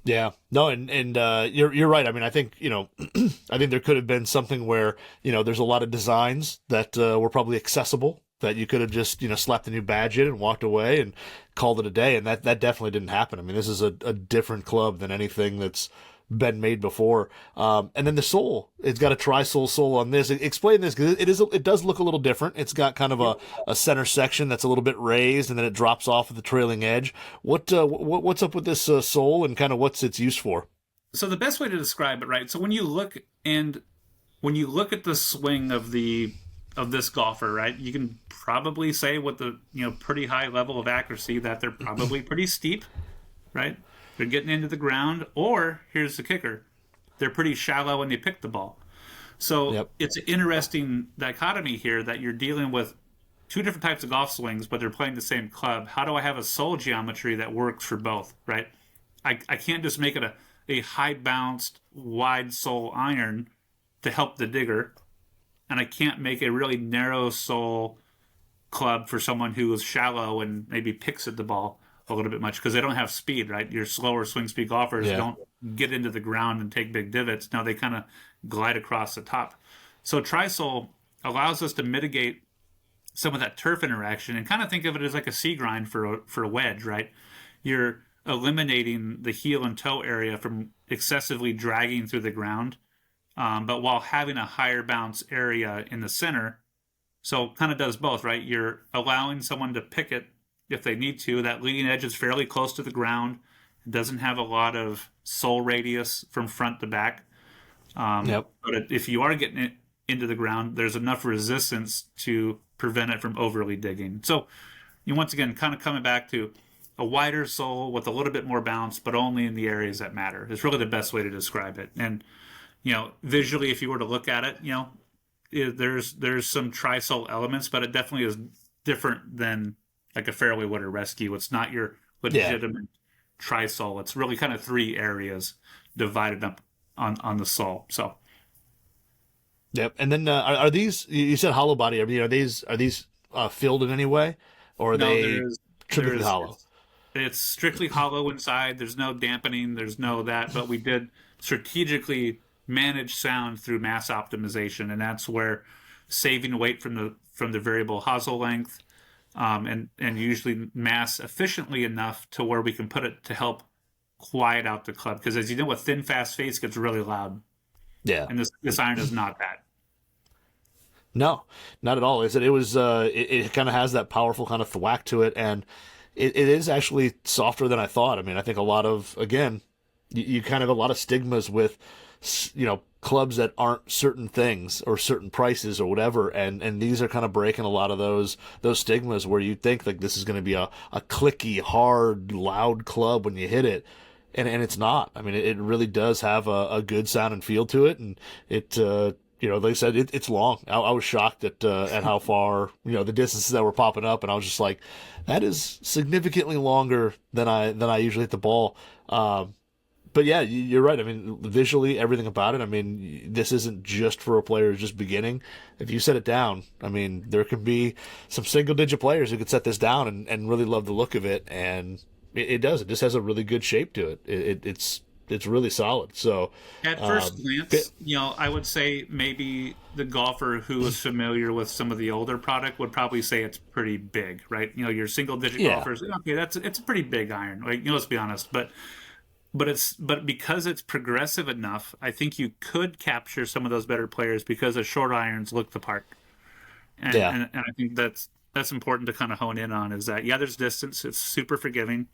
Yeah, no, and you're right. I mean, I think I think there could have been something where there's a lot of designs that were probably accessible that you could have just slapped a new badge in and walked away and called it a day, and that definitely didn't happen. I mean, this is a different club than anything that's been made before. And then the sole, it's got a sole on this. Explain this, because it does look a little different. It's got kind of a center section that's a little bit raised, and then it drops off at the trailing edge. What's up with this sole, and kind of what's its use for? So the best way to describe it, right? So when you look at the swing of this golfer, right, you can probably say with the pretty high level of accuracy that they're probably pretty steep, right? They're getting into the ground, or here's the kicker, they're pretty shallow when they pick the ball. So It's an interesting dichotomy here that you're dealing with two different types of golf swings, but they're playing the same club. How do I have a sole geometry that works for both, right? I can't just make it a high bounced, wide sole iron to help the digger, and I can't make a really narrow sole club for someone who is shallow and maybe picks at the ball a little bit much, because they don't have speed, right? Your slower swing speed golfers don't get into the ground and take big divots. Now they kind of glide across the top. So tri-sole allows us to mitigate some of that turf interaction and kind of think of it as like a C grind for a wedge, right? You're eliminating the heel and toe area from excessively dragging through the ground, but while having a higher bounce area in the center. So kind of does both, right? You're allowing someone to pick it if they need to. That leading edge is fairly close to the ground. It doesn't have a lot of sole radius from front to back. But if you are getting it into the ground, there's enough resistance to prevent it from overly digging. So once again, kind of coming back to a wider sole with a little bit more bounce, but only in the areas that matter. It's really the best way to describe it. And, visually, if you were to look at it, there's some tri-sole elements, but it definitely is different than like a fairway wood or rescue. It's not your legitimate tri-sole. It's really kind of three areas divided up on the sole. So, yep. And then are these? You said hollow body. I mean, are these filled in any way, or are they strictly hollow? It's strictly hollow inside. There's no dampening. There's no that. But we did strategically manage sound through mass optimization, and that's where saving weight from the variable hosel length. And usually mass efficiently enough to where we can put it to help quiet out the club. Because as you know, a thin, fast face gets really loud. Yeah. And this iron is not that. No, not at all. It kind of has that powerful kind of thwack to it, and it is actually softer than I thought. I mean, I think a lot of, again, you kind of have a lot of stigmas with, clubs that aren't certain things or certain prices or whatever, and these are kind of breaking a lot of those stigmas where you think like this is going to be a clicky, hard, loud club when you hit it. And it's not. I mean, it really does have a good sound and feel to it, and it like I said, it's long. I was shocked at how far the distances that were popping up, and I was just like, that is significantly longer than I usually hit the ball. But yeah, you're right. I mean, visually, everything about it. I mean, this isn't just for a player who's just beginning. If you set it down, I mean, there can be some single-digit players who could set this down and really love the look of it, and it does. It just has a really good shape to it. It's really solid. So at first glance, I would say maybe the golfer who is familiar with some of the older product would probably say it's pretty big, right? Your single-digit golfers, okay, it's a pretty big iron. Like, let's be honest, but because it's progressive enough, I think you could capture some of those better players because the short irons look the part. And I think that's important to kind of hone in on is that, there's distance. It's super forgiving,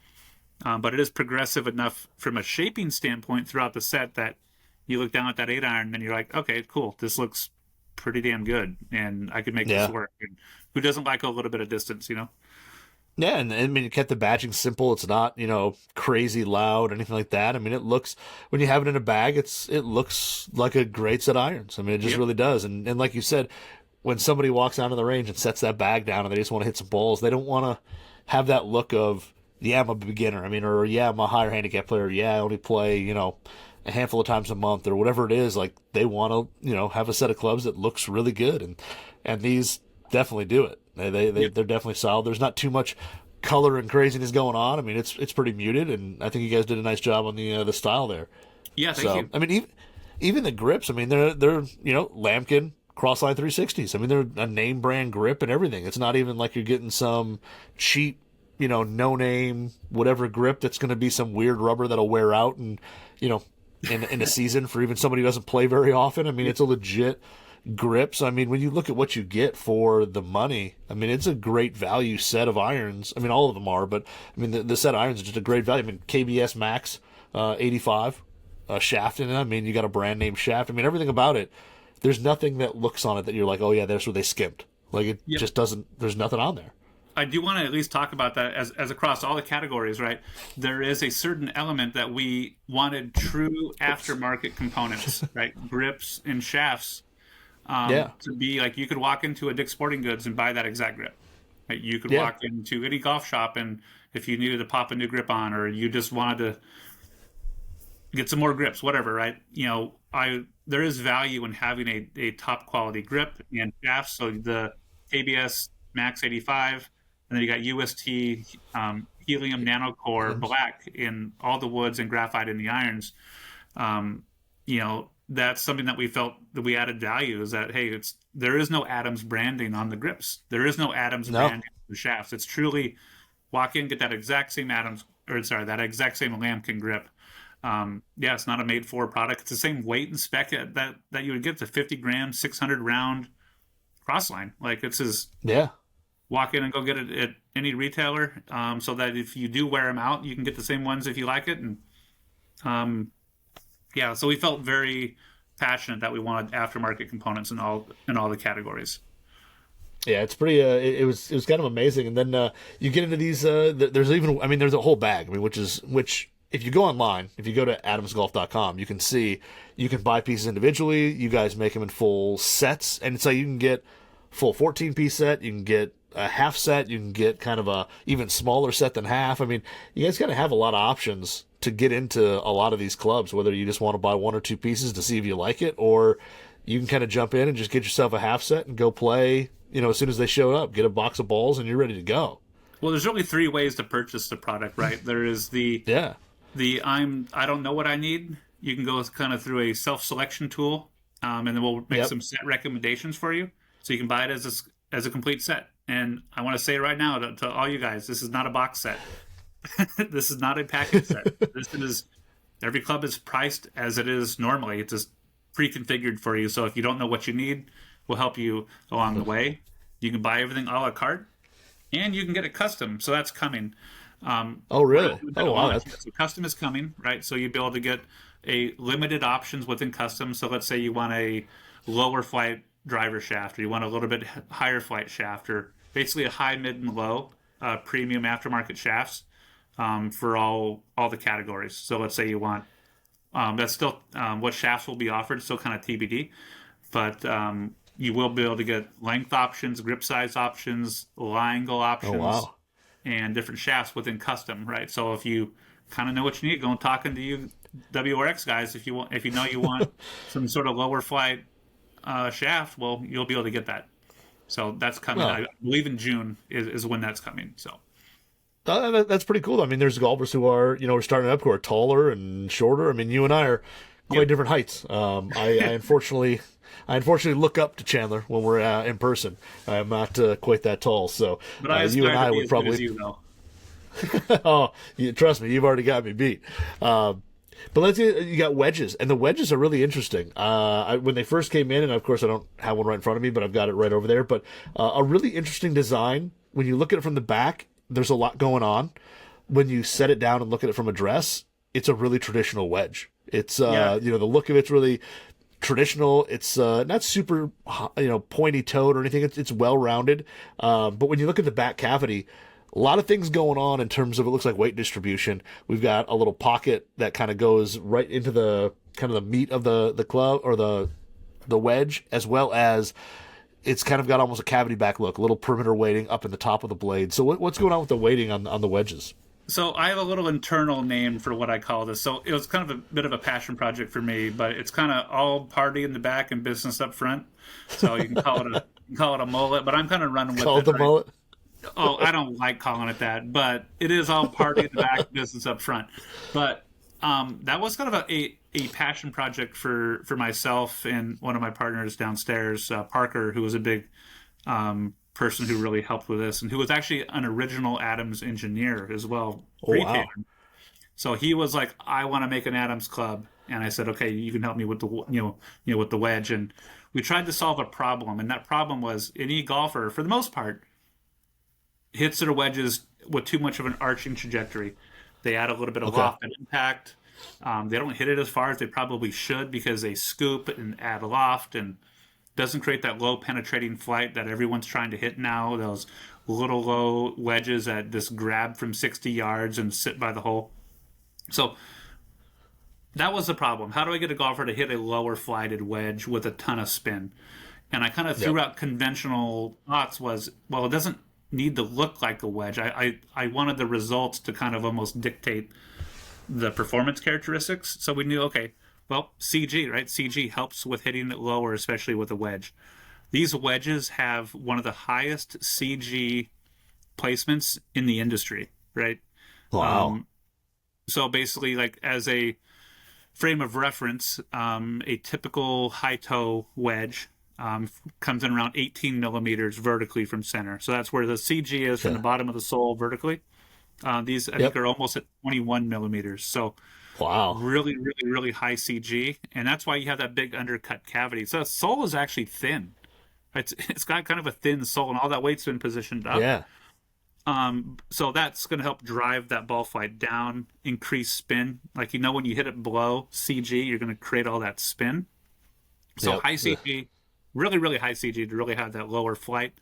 but it is progressive enough from a shaping standpoint throughout the set that you look down at that 8-iron and you're like, okay, cool. This looks pretty damn good, and I could make this work. And who doesn't like a little bit of distance, Yeah, and I mean, it kept the badging simple. It's not, crazy loud or anything like that. I mean, it looks, when you have it in a bag, it looks like a great set of irons. I mean, it just really does. And like you said, when somebody walks out of the range and sets that bag down and they just want to hit some balls, they don't want to have that look of, I'm a beginner. I mean, or I'm a higher handicap player. I only play, a handful of times a month or whatever it is. Like, they want to, have a set of clubs that looks really good. And these definitely do it. They're definitely solid. There's not too much color and craziness going on. I mean, it's pretty muted, and I think you guys did a nice job on the style there. Yeah, thank you. I mean, even the grips. I mean, they're Lamkin Crossline 360s. I mean, they're a name brand grip and everything. It's not even like you're getting some cheap, no name whatever grip that's going to be some weird rubber that'll wear out and in a season for even somebody who doesn't play very often. I mean, it's a legit grip. So I mean, when you look at what you get for the money, I mean, it's a great value set of irons. I mean, all of them are, but I mean, the set of irons is just a great value. I mean, KBS Max 85 shaft in it. I mean, you got a brand name shaft. I mean, everything about it. There's nothing that looks on it that you're like, oh yeah, that's where they skimped. Like, it just doesn't. There's nothing on there. I do want to at least talk about that as across all the categories, right? There is a certain element that we wanted true aftermarket components, right? Grips and shafts. To be like, you could walk into a Dick's Sporting Goods and buy that exact grip. Right? You could walk into any golf shop, and if you needed to pop a new grip on, or you just wanted to get some more grips, whatever, right? There is value in having a top quality grip and shafts. So the KBS Max 85, and then you got UST Helium Nanocore Black in all the woods and graphite in the irons. That's something that we felt that we added value is that, hey, there is no Adams branding on the grips. There is no Adams branding on the shafts. It's truly walk in, get that exact same that exact same Lamkin grip. It's not a made for product. It's the same weight and spec that you would get, the 50 gram, 600 round Crossline. Like, it's as walk in and go get it at any retailer, so that if you do wear them out, you can get the same ones if you like it. And so we felt very passionate that we wanted aftermarket components in all the categories. Yeah, it's pretty. It was kind of amazing. And then you get into these. There's a whole bag. I mean, which if you go online, if you go to adamsgolf.com, you can see you can buy pieces individually. You guys make them in full sets, and so you can get full 14-piece set. You can get a half set. You can get kind of a even smaller set than half. I mean, you guys kind of have a lot of options to get into a lot of these clubs, whether you just want to buy one or two pieces to see if you like it, or you can kind of jump in and just get yourself a half set and go play, as soon as they show up, get a box of balls and you're ready to go. Well, there's really three ways to purchase the product, right? There is the I don't know what I need. You can go kind of through a self-selection tool, and then we'll make some set recommendations for you. So you can buy it as a complete set. And I want to say right now to all you guys, this is not a box set. This is not a package set. Every club is priced as it is normally. It's just pre-configured for you. So if you don't know what you need, we'll help you along the way. You can buy everything a la carte, and you can get it custom. So that's coming. Oh, really? Oh, wow. So custom is coming, right? So you'll be able to get a limited options within custom. So let's say you want a lower flight driver shaft, or you want a little bit higher flight shaft, or basically a high, mid, and low premium aftermarket shafts for all the categories. So let's say you want that's still what shafts will be offered, still kind of TBD, but you will be able to get length options, grip size options, lie angle Oh options, wow. and different shafts within custom, right? So if you kind of know what you need, go and talking to you WRX guys. If you know you want some sort of lower flight shaft, well, you'll be able to get that. So that's coming. Well, I believe in June is when that's coming. So that's pretty cool. I mean, there's golfers who are, are starting up who are taller and shorter. I mean, you and I are quite yep. different heights. I unfortunately look up to Chandler when we're in person. I'm not quite that tall, so But I you and aspire to I be would as good as probably. you, though. Oh, trust me, you've already got me beat. But you got wedges, and the wedges are really interesting. When they first came in, and of course I don't have one right in front of me, but I've got it right over there. But a really interesting design. When you look at it from the back, there's a lot going on. When you set it down and look at it from a dress, it's a really traditional wedge. It's Yeah. the look of it's really traditional. It's not super pointy toed or anything. It's well rounded. But when you look at the back cavity, a lot of things going on in terms of, it looks like, weight distribution. We've got a little pocket that kind of goes right into the kind of the meat of the club, or the wedge, as well as it's kind of got almost a cavity back look, a little perimeter weighting up in the top of the blade. So what's going on with the weighting on the wedges? So I have a little internal name for what I call this. So it was kind of a bit of a passion project for me, but it's kind of all party in the back and business up front. So you can call it a mullet, but I'm kind of running with Call it it. the Right? mullet. Oh, I don't like calling it that, but it is all party in the back, business up front. But that was kind of a passion project for myself and one of my partners downstairs, Parker, who was a big person who really helped with this, and who was actually an original Adams engineer as well, Oh wow. so he was like, "I want to make an Adams club," and I said, "Okay, you can help me with the with the wedge." And we tried to solve a problem, and that problem was any golfer, for the most part, hits their wedges with too much of an arching trajectory. They add a little bit of Okay. loft and impact. They don't hit it as far as they probably should because they scoop and add loft, and doesn't create that low penetrating flight that everyone's trying to hit now. Those little low wedges that just grab from 60 yards and sit by the hole. So that was the problem. How do I get a golfer to hit a lower flighted wedge with a ton of spin? And I kind of threw Yep. out conventional thoughts was, well, it doesn't need to look like a wedge. I wanted the results to kind of almost dictate the performance characteristics. So we knew, okay, well, CG, right? CG helps with hitting it lower, especially with a wedge. These wedges have one of the highest CG placements in the industry, right? Wow. Um, so basically, like as a frame of reference, a typical high toe wedge comes in around 18 millimeters vertically from center. So that's where the CG is from Okay. the bottom of the sole vertically. These I think Yep. are almost at 21 millimeters. So Wow. really, really, really high CG, and that's why you have that big undercut cavity. So the sole is actually thin. It's got kind of a thin sole, and all that weight's been positioned up. Yeah. So that's going to help drive that ball flight down, increase spin. Like when you hit it below CG, you're going to create all that spin. So Yep. high CG, really, really high CG to really have that lower flight,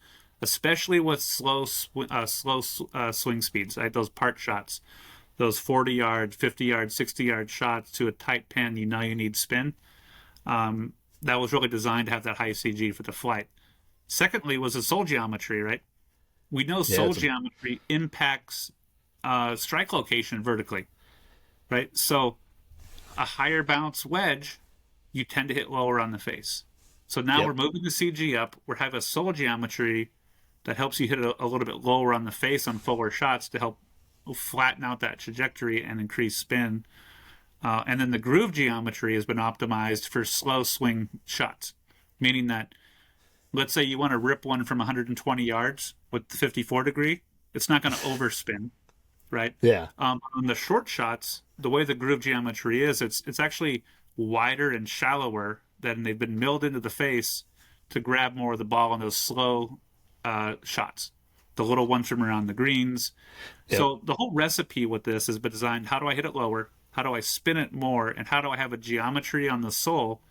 especially with slow swing speeds, right? Those part shots, those 40-yard, 50-yard, 60-yard shots to a tight pin. You need spin. That was really designed to have that high CG for the flight. Secondly, was the sole geometry, right? We know Yeah. sole geometry impacts strike location vertically, right? So a higher bounce wedge, you tend to hit lower on the face. So now we're Yep. moving the CG up. We have a sole geometry that helps you hit it a little bit lower on the face on fuller shots to help flatten out that trajectory and increase spin. And then the groove geometry has been optimized for slow swing shots, meaning that let's say you want to rip one from 120 yards with the 54 degree, it's not going to overspin, right? Yeah. On the short shots, the way the groove geometry is, it's actually wider and shallower than they've been milled into the face to grab more of the ball on those slow shots, the little ones from around the greens. Yep. So the whole recipe with this has been designed, how do I hit it lower? How do I spin it more? And how do I have a geometry on the sole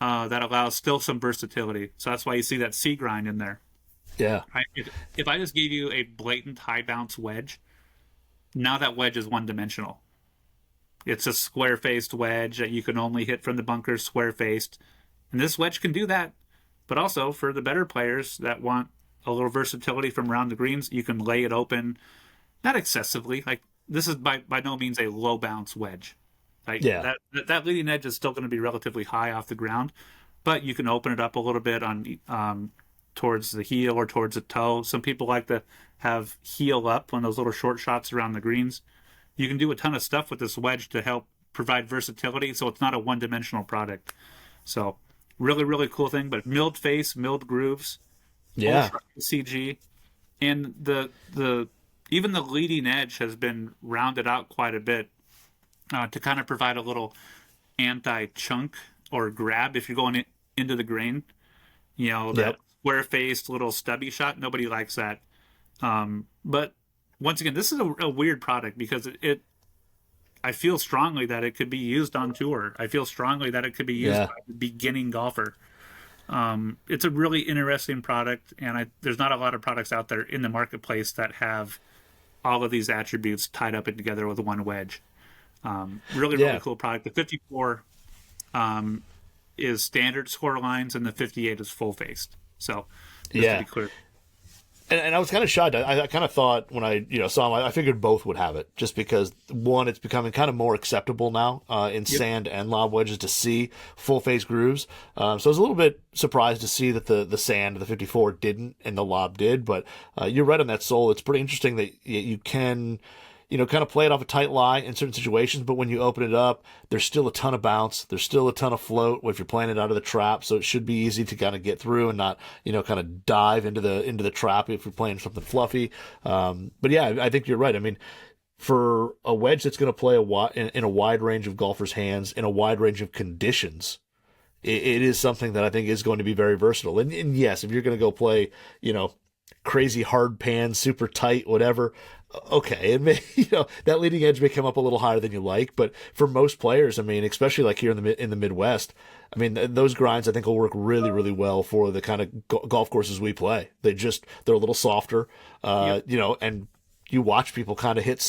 that allows still some versatility? So that's why you see that C grind in there. Yeah. Right? If I just gave you a blatant high bounce wedge, now that wedge is one dimensional. It's a square faced wedge that you can only hit from the bunker square faced. And this wedge can do that. But also for the better players that want a little versatility from around the greens, you can lay it open, not excessively. Like this is by no means a low bounce wedge. Like Yeah. that leading edge is still going to be relatively high off the ground, but you can open it up a little bit on towards the heel or towards the toe. Some people like to have heel up on those little short shots around the greens. You can do a ton of stuff with this wedge to help provide versatility, so it's not a one-dimensional product. So really, really cool thing. But milled face, milled grooves, Yeah. CG, and the even the leading edge has been rounded out quite a bit to kind of provide a little anti-chunk or grab if you're going into the grain. You know, that square-faced little stubby shot. Nobody likes that. But once again, this is a weird product because I feel strongly that it could be used on tour. I feel strongly that it could be used by the beginning golfer. It's a really interesting product, and there's not a lot of products out there in the marketplace that have all of these attributes tied up and together with one wedge. Really cool product. The 54 is standard score lines, and the 58 is full faced. So just to be clear. And I was kind of shocked. I kind of thought when I saw them, I figured both would have it, just because one, it's becoming kind of more acceptable now in sand and lob wedges to see full face grooves. So I was a little bit surprised to see that the sand, the 54 didn't and the lob did. But you're right on that sole. It's pretty interesting that you can kind of play it off a tight lie in certain situations, but when you open it up, there's still a ton of bounce. There's still a ton of float if you're playing it out of the trap, so it should be easy to kind of get through and not, kind of dive into the trap if you're playing something fluffy. But yeah, I think you're right. I mean, for a wedge that's going to play in a wide range of golfers' hands, in a wide range of conditions, it is something that I think is going to be very versatile. And yes, if you're going to go play, crazy hard pan, super tight, whatever, okay, it may, that leading edge may come up a little higher than you like, but for most players, I mean, especially like here in the Midwest, I mean, those grinds I think will work really, really well for the kind of golf courses we play. They're a little softer, and you watch people kind of hit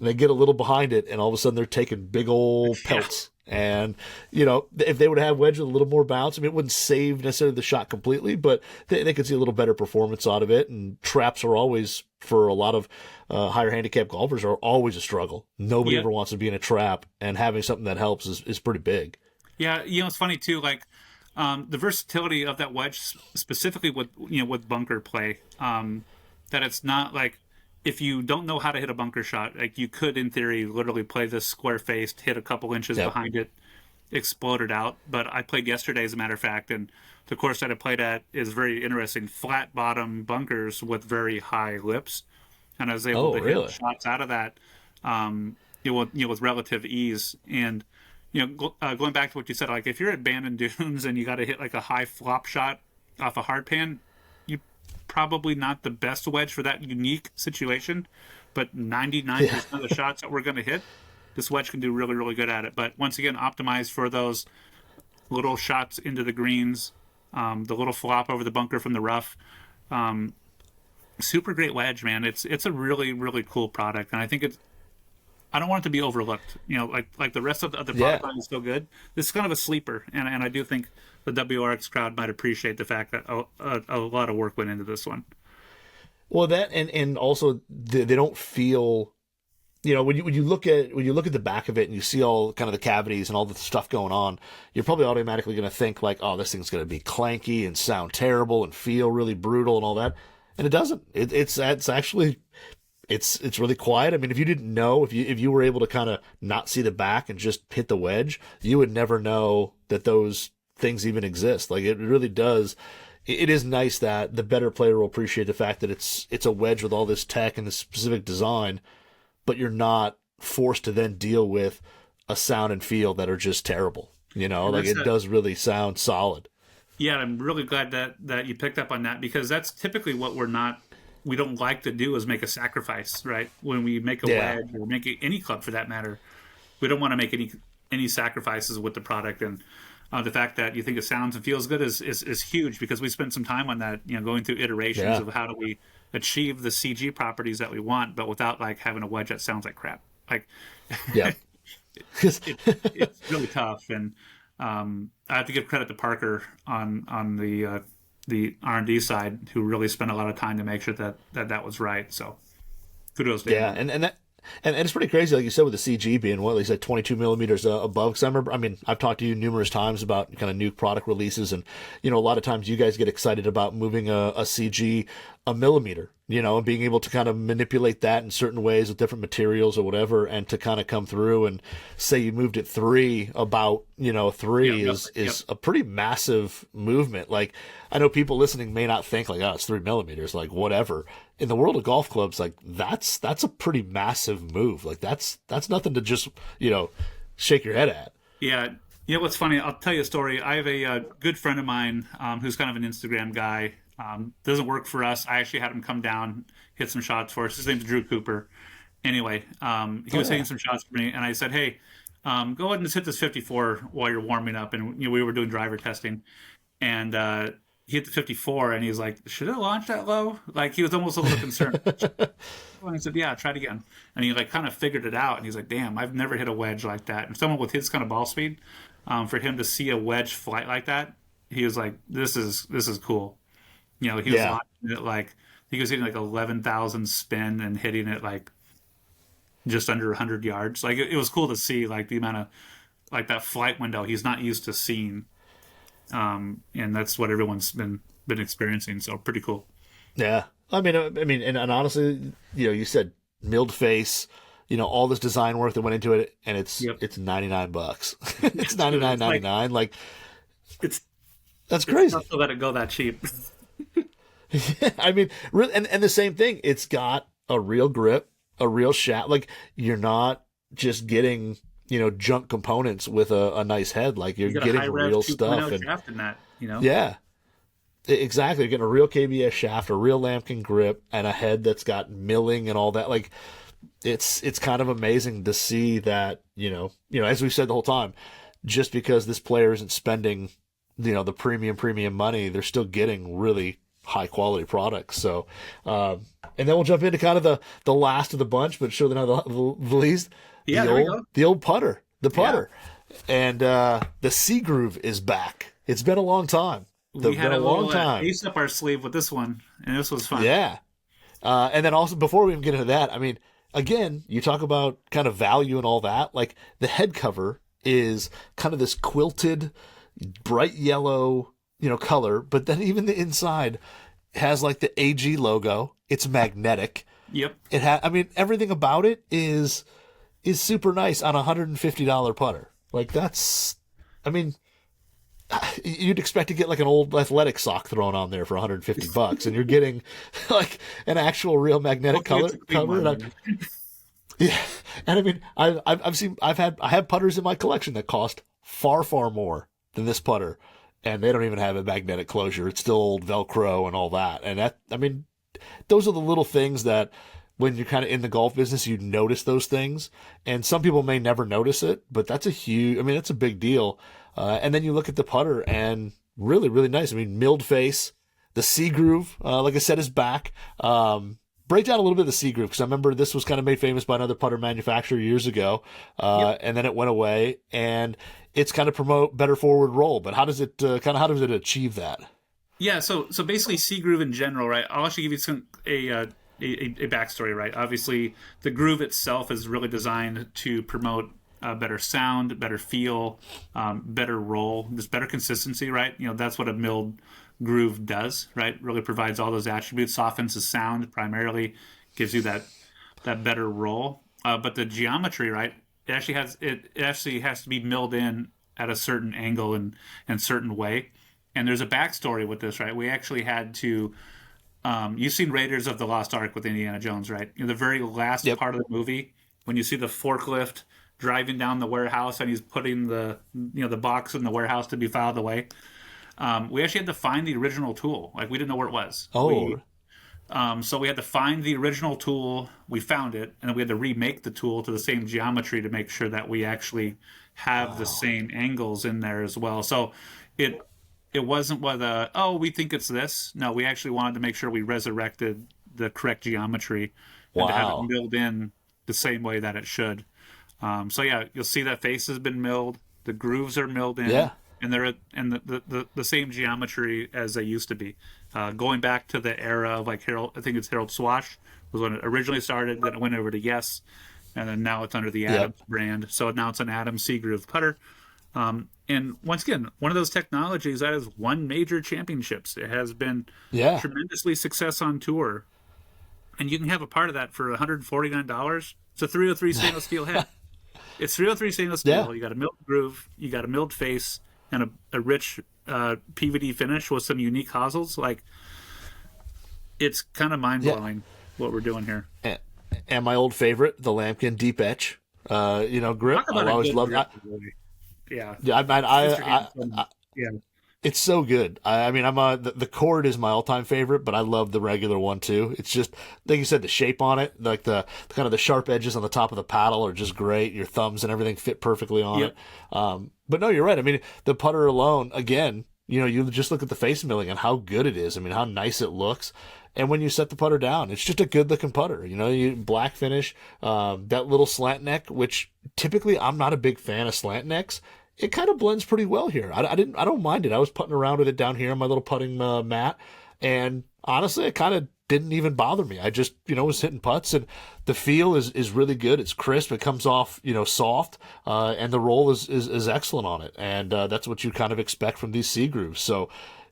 they get a little behind it, and all of a sudden they're taking big old pelts. And, if they would have wedge with a little more bounce, I mean, it wouldn't save necessarily the shot completely, but they could see a little better performance out of it. And traps are always, for a lot of higher handicap golfers, are always a struggle. Nobody ever wants to be in a trap, and having something that helps is pretty big. Yeah, it's funny too, like the versatility of that wedge, specifically with bunker play, that it's not like, if you don't know how to hit a bunker shot, like you could, in theory, literally play this square-faced, hit a couple inches behind it, explode it out. But I played yesterday, as a matter of fact, and the course that I played at is very interesting. Flat bottom bunkers with very high lips, and I was able to hit shots out of that, with relative ease. And going back to what you said, like if you're at Bandon Dunes and you got to hit like a high flop shot off a hard pan, probably not the best wedge for that unique situation, but 99% of the shots that we're going to hit, this wedge can do really, really good at it. But once again, optimized for those little shots into the greens, the little flop over the bunker from the rough. Super great wedge, man. It's a really, really cool product, and I think I don't want it to be overlooked. Like the rest of the product line is so good. This is kind of a sleeper, and I do think the WRX crowd might appreciate the fact that a lot of work went into this one. Well, that and also they don't feel, when you look at the back of it and you see all kind of the cavities and all the stuff going on, you're probably automatically going to think like, oh, this thing's going to be clanky and sound terrible and feel really brutal and all that, and it doesn't. It's actually. It's really quiet. I mean, if you didn't know, if you were able to kind of not see the back and just hit the wedge, you would never know that those things even exist. Like, it really does. It is nice that the better player will appreciate the fact that it's a wedge with all this tech and this specific design, but you're not forced to then deal with a sound and feel that are just terrible. Like it does really sound solid. Yeah, I'm really glad that you picked up on that, because that's typically what we don't like to do, is make a sacrifice, right? When we make a wedge or make any club for that matter, we don't want to make any sacrifices with the product. And the fact that you think it sounds and feels good is huge, because we spent some time on that, going through iterations of how do we achieve the CG properties that we want, but without like having a wedge that sounds like crap. Like, Yeah. it's really tough. And I have to give credit to Parker on the R&D side, who really spent a lot of time to make sure that was right. So kudos to him. And it's pretty crazy, like you said, with the CG being what they said 22 millimeters above. Because I remember, I mean, I've talked to you numerous times about kind of new product releases, and a lot of times you guys get excited about moving a CG a millimeter, and being able to kind of manipulate that in certain ways with different materials or whatever, and to kind of come through and say you moved it three is a pretty massive movement. Like, I know people listening may not think like, oh, it's 3 millimeters, like whatever. In the world of golf clubs, like that's a pretty massive move. Like that's nothing to just shake your head at. Yeah. What's funny? I'll tell you a story. I have a good friend of mine who's kind of an Instagram guy. Doesn't work for us. I actually had him come down, hit some shots for us. His name's Drew Cooper. Anyway, he was hitting some shots for me, and I said, "Hey, go ahead and just hit this 54 while you're warming up." And we were doing driver testing, and he hit the 54, and he's like, "Should it launch that low?" Like, he was almost a little concerned. And I said, "Yeah, try it again." And he like kind of figured it out, and he's like, "Damn, I've never hit a wedge like that." And someone with his kind of ball speed, for him to see a wedge flight like that, he was like, "This is cool." He was launching it like, he was hitting like 11,000 spin and hitting it like just under 100 yards. Like, it was cool to see like the amount of like that flight window he's not used to seeing. And that's what everyone's been experiencing. So pretty cool. Yeah. I mean, and honestly, you said milled face, all this design work that went into it, and it's $99. It's $99.99. Like, that's crazy. It's not to let it go that cheap. I mean, really, and the same thing. It's got a real grip, a real shaft. Like, you're not just getting junk components with a nice head. Like, you're getting real stuff. And shaft in that, Yeah, exactly. You're getting a real KBS shaft, a real lambkin grip, and a head that's got milling and all that. Like, it's kind of amazing to see that. As we've said the whole time, just because this player isn't spending the premium money, they're still getting really high quality products. So, and then we'll jump into kind of the last of the bunch, but surely not the least. Yeah, the old putter, and the C groove is back. It's been a long time. We had a long time. Ace up our sleeve with this one, and this was fun. Yeah, and then also, before we even get into that, I mean, again, you talk about kind of value and all that. Like, the head cover is kind of this quilted, bright yellow, color, but then even the inside has like the AG logo. It's magnetic. Yep. I mean, everything about it is super nice on a $150 putter. Like, that's, I mean, you'd expect to get like an old athletic sock thrown on there for $150, and you're getting like an actual real magnetic cover. Yeah, and I mean, I have putters in my collection that cost far more than this putter, and they don't even have a magnetic closure. It's still old Velcro and all that. And that, I mean, those are the little things that when you're kind of in the golf business, you notice those things. And some people may never notice it, but that's that's a big deal. And then you look at the putter, and really, really nice. I mean, milled face, the C groove, like I said, is back. Break down a little bit of the C groove, because I remember this was kind of made famous by another putter manufacturer years ago, and then it went away, and it's kind of promote better forward roll. But how does it achieve that? Yeah, so basically C groove in general, right? I'll actually give you a backstory, right? Obviously, the groove itself is really designed to promote better sound, better feel, better roll, just better consistency, right? That's what a milled groove does, right? Really provides all those attributes, softens the sound primarily, gives you that better roll. But the geometry, right? It actually has to be milled in at a certain angle and certain way. And there's a backstory with this, right? We actually had to. You've seen Raiders of the Lost Ark with Indiana Jones, right? The very last part of the movie, when you see the forklift driving down the warehouse and he's putting the box in the warehouse to be filed away. We actually had to find the original tool. Like, we didn't know where it was. Oh. So we had to find the original tool. We found it, and then we had to remake the tool to the same geometry to make sure that we actually have the Wow. same angles in there as well. So it it wasn't whether, oh, we think it's this. No, we actually wanted to make sure we resurrected the correct geometry and to have it Wow. milled in the same way that it should. So yeah, you'll see that face has been milled, the grooves are milled in, Yeah. and they're in the same geometry as they used to be. Going back to the era of like Harold, I think it's Harold Swash was when it originally started. Then it went over to Yes, and then now it's under the Yep. Adams brand. So now it's an Adams C groove putter. And once again, one of those technologies that has won major championships. It has been Yeah. tremendously success on tour, and you can have a part of that for $149. It's a 303 stainless steel head. It's 303 stainless Yeah. steel. You got a milled groove, you got a milled face, and a rich PVD finish with some unique hosels. Like, it's kind of mind Yeah. blowing what we're doing here. And, and my old favorite, the Lambkin Deep Etch, grip. Talk I've about a always good loved. grip, really. Yeah, Yeah, Mr. Hanson. Yeah, it's so good. I mean, the cord is my all time favorite, but I love the regular one too. It's just, like you said, the shape on it, like the kind of the sharp edges on the top of the paddle are just great. Your thumbs and everything fit perfectly on yep, it. But no, you're right. I mean, the putter alone, again, you just look at the face milling and how good it is. I mean, how nice it looks. And when you set the putter down, it's just a good looking putter. You black finish, that little slant neck, which typically I'm not a big fan of slant necks. It kind of blends pretty well here. I don't mind it. I was putting around with it down here on my little putting mat, and honestly, it kind of didn't even bother me. I just, was hitting putts, and the feel is really good. It's crisp. It comes off, soft, and the roll is excellent on it. And that's what you kind of expect from these C grooves. So,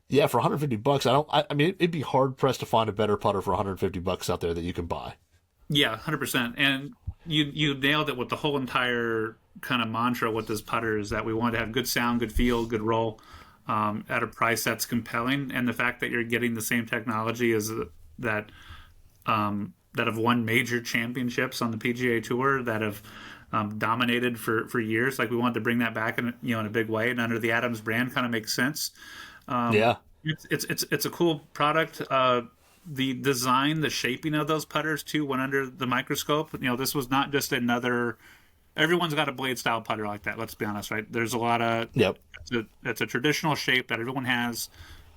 yeah, for $150, I mean, it'd be hard pressed to find a better putter for $150 out there that you can buy. yeah, 100%. And you nailed it with the whole entire kind of mantra with this putter is that we want to have good sound, good feel, good roll, at a price that's compelling, and the fact that you're getting the same technology as that that have won major championships on the PGA Tour, that have dominated for years. Like, we wanted to bring that back in a big way, and under the Adams brand kind of makes sense. Yeah. It's a cool product. The design, the shaping of those putters too went under the microscope. This was not just another. Everyone's got a blade style putter like that. Let's be honest, right? There's a lot of. Yep. It's a traditional shape that everyone has.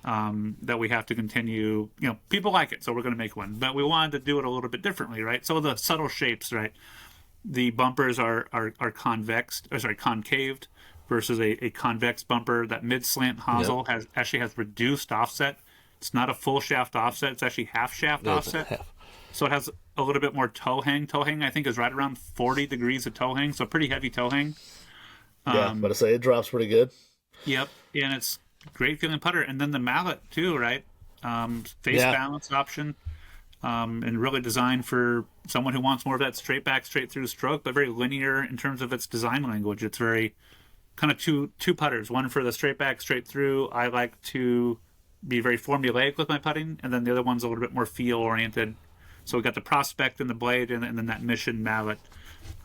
That we have to continue. People like it, so we're going to make one. But we wanted to do it a little bit differently, right? So the subtle shapes, right? The bumpers are concaved versus a convex bumper. That mid slant Yep. hosel has reduced offset. It's not a full shaft offset. It's actually half shaft That's offset. half. So it has a little bit more toe hang. Toe hang, I think, is right around 40 degrees of toe hang. So pretty heavy toe hang. Yeah, but I say it drops pretty good. Yep. And it's great feeling putter. And then the mallet too, right? Face Yeah. balance option. And really designed for someone who wants more of that straight back, straight through stroke, but very linear in terms of its design language. It's very kind of two putters. One for the straight back, straight through. I like to be very formulaic with my putting, and then the other one's a little bit more feel oriented. So we got the prospect and the blade, and then that mission mallet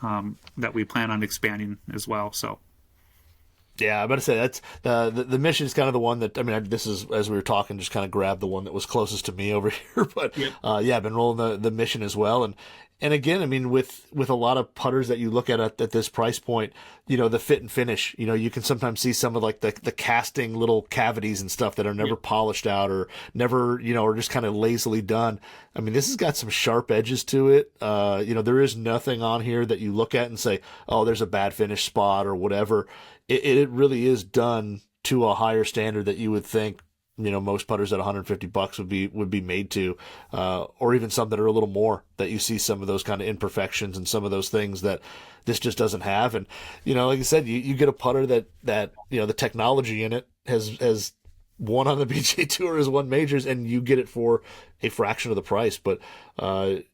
that we plan on expanding as well. So Yeah, I'm about to say that's the mission is kind of the one that, I mean, this is, as we were talking, just kind of grabbed the one that was closest to me over here. But yep, yeah, I've been rolling the mission as well, and again, I mean, with a lot of putters that you look at this price point, the fit and finish, you can sometimes see some of like the casting little cavities and stuff that are never yep, polished out or never, or just kind of lazily done. I mean, this has got some sharp edges to it. There is nothing on here that you look at and say, oh, there's a bad finish spot or whatever. It really is done to a higher standard that you would think, most putters at $150 would be made to, or even some that are a little more, that you see some of those kind of imperfections and some of those things that this just doesn't have. And, like I said, you get a putter that, the technology in it has won on the PGA Tour, has won majors, and you get it for a fraction of the price. But,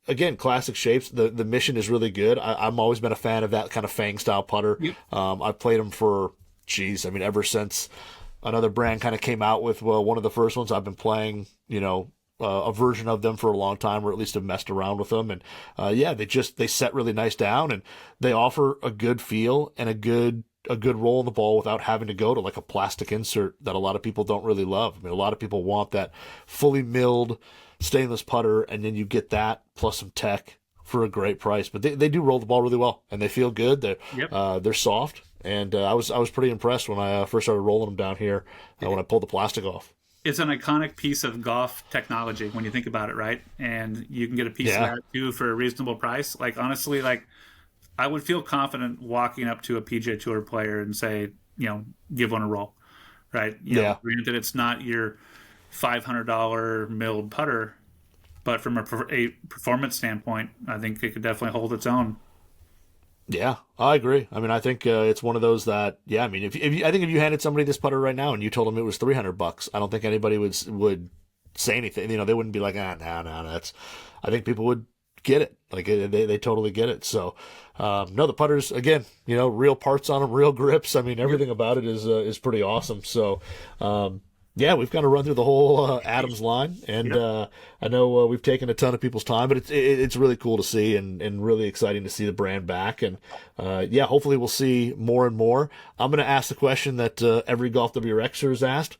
again, classic shapes. The mission is really good. I'm always been a fan of that kind of fang style putter. yep. I've played them for, ever since another brand kind of came out with, one of the first ones. I've been playing, a version of them for a long time, or at least have messed around with them. And yeah, they set really nice down, and they offer a good feel and a good a good roll in the ball without having to go to like a plastic insert that a lot of people don't really love. I mean, a lot of people want that fully milled stainless putter, and then you get that plus some tech for a great price. But they do roll the ball really well, and they feel good. They're soft, and I was pretty impressed when I first started rolling them down here when I pulled the plastic off. It's an iconic piece of golf technology when you think about it, right? And you can get a piece of that too for a reasonable price. Like, honestly, like, I would feel confident walking up to a PGA Tour player and say, give one a roll, right? You know, granted, it's not your $500 milled putter, but from a performance standpoint, I think it could definitely hold its own. Yeah, I agree. I mean, I think it's one of those that, I mean, if you handed somebody this putter right now and you told them it was $300, I don't think anybody would say anything. They wouldn't be like, no, that's. I think people would get it. Like they totally get it. So, no, the putters again, real parts on them, real grips. I mean, everything about it is pretty awesome. So, we've kind of run through the whole Adams line, and I know we've taken a ton of people's time, but it's really cool to see and really exciting to see the brand back. And hopefully we'll see more and more. I'm going to ask the question that every Golf WRXer is asked.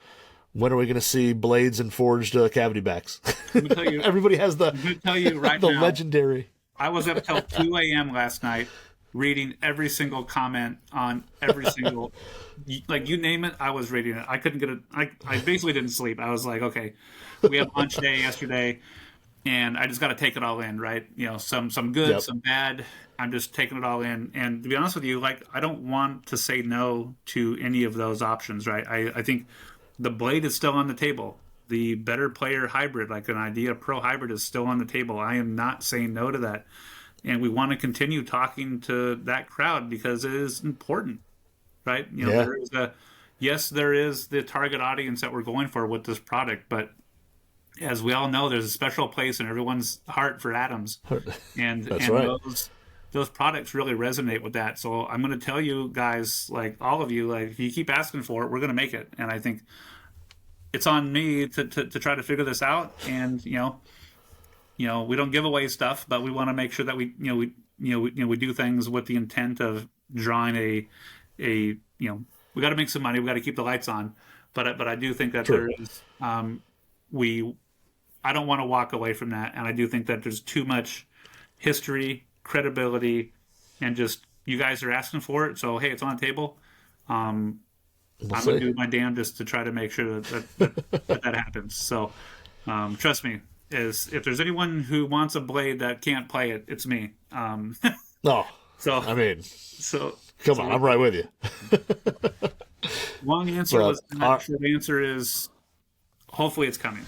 When are we going to see blades and forged cavity backs? Everybody has the legendary. I was up till 2 a.m. last night reading every single comment on every single, like, you name it, I was reading it. I couldn't get it. I basically didn't sleep. I was like, okay, we had lunch day yesterday, and I just got to take it all in, right? Some good, some bad. I'm just taking it all in. And to be honest with you, like, I don't want to say no to any of those options, right? I think the blade is still on the table. The better player hybrid, like an Idea Pro hybrid, is still on the table. I am not saying no to that. And we want to continue talking to that crowd because it is important, right? There is the target audience that we're going for with this product, but as we all know, there's a special place in everyone's heart for Adams, and right. those products really resonate with that. So I'm going to tell you guys, like all of you, like, if you keep asking for it, we're going to make it. And I think it's on me to try to figure this out. And we don't give away stuff, but we want to make sure that we do things with the intent of drawing we got to make some money. We got to keep the lights on, but I do think that there is, I don't want to walk away from that. And I do think that there's too much history, credibility, and just, you guys are asking for it. So, hey, it's on the table. I'm going to do my damnedest to try to make sure that happens. So, trust me, if there's anyone who wants a blade that can't play it, it's me. No. So I mean, come on, I'm right with you. Long answer was not. Short answer is, hopefully it's coming.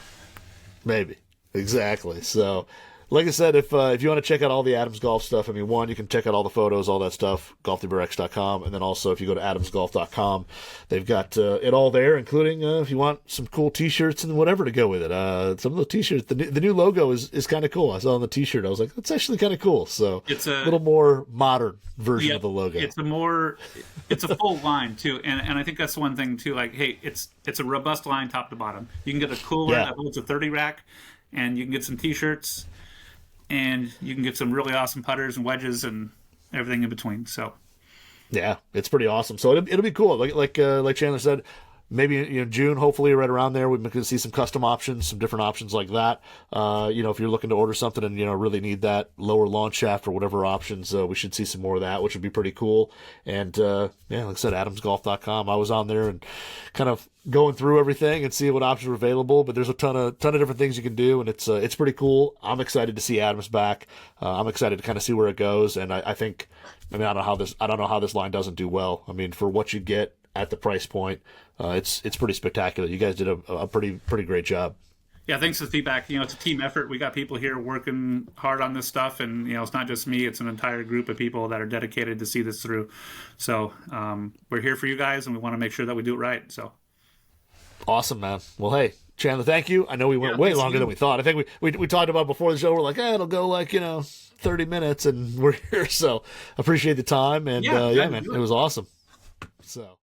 Maybe. Exactly. So, like I said, if you want to check out all the Adams Golf stuff, I mean, one, you can check out all the photos, all that stuff, golfwrx.com, and then also if you go to adamsgolf.com, they've got it all there, including if you want some cool T-shirts and whatever to go with it. Some of the T-shirts, the new logo is kind of cool. I saw on the T-shirt, I was like, that's actually kind of cool. So it's a little more modern version of the logo. It's a full line too, and I think that's one thing too. Like, hey, it's a robust line top to bottom. You can get a cooler that holds a 30 rack, and you can get some T-shirts. And you can get some really awesome putters and wedges and everything in between. So, yeah, it's pretty awesome. So it'll be cool. Like Chandler said, maybe June, hopefully right around there, we can see some custom options, some different options like that. If you're looking to order something and really need that lower launch shaft or whatever options, we should see some more of that, which would be pretty cool. And like I said, adamsgolf.com. I was on there and kind of going through everything and see what options are available. But there's a ton of different things you can do, and it's pretty cool. I'm excited to see Adams back. I'm excited to kind of see where it goes. And I think, I don't know how this line doesn't do well. I mean, for what you get at the price point, it's pretty spectacular. You guys did a pretty great job. Yeah, thanks for the feedback. It's a team effort. We got people here working hard on this stuff, and it's not just me. It's an entire group of people that are dedicated to see this through. So we're here for you guys, and we want to make sure that we do it right. So awesome, man. Well, hey, Chandler, thank you. I know we went way longer than we thought. I think we talked about before the show. We're like, it'll go like 30 minutes, and we're here. So appreciate the time, and man, it was awesome. So.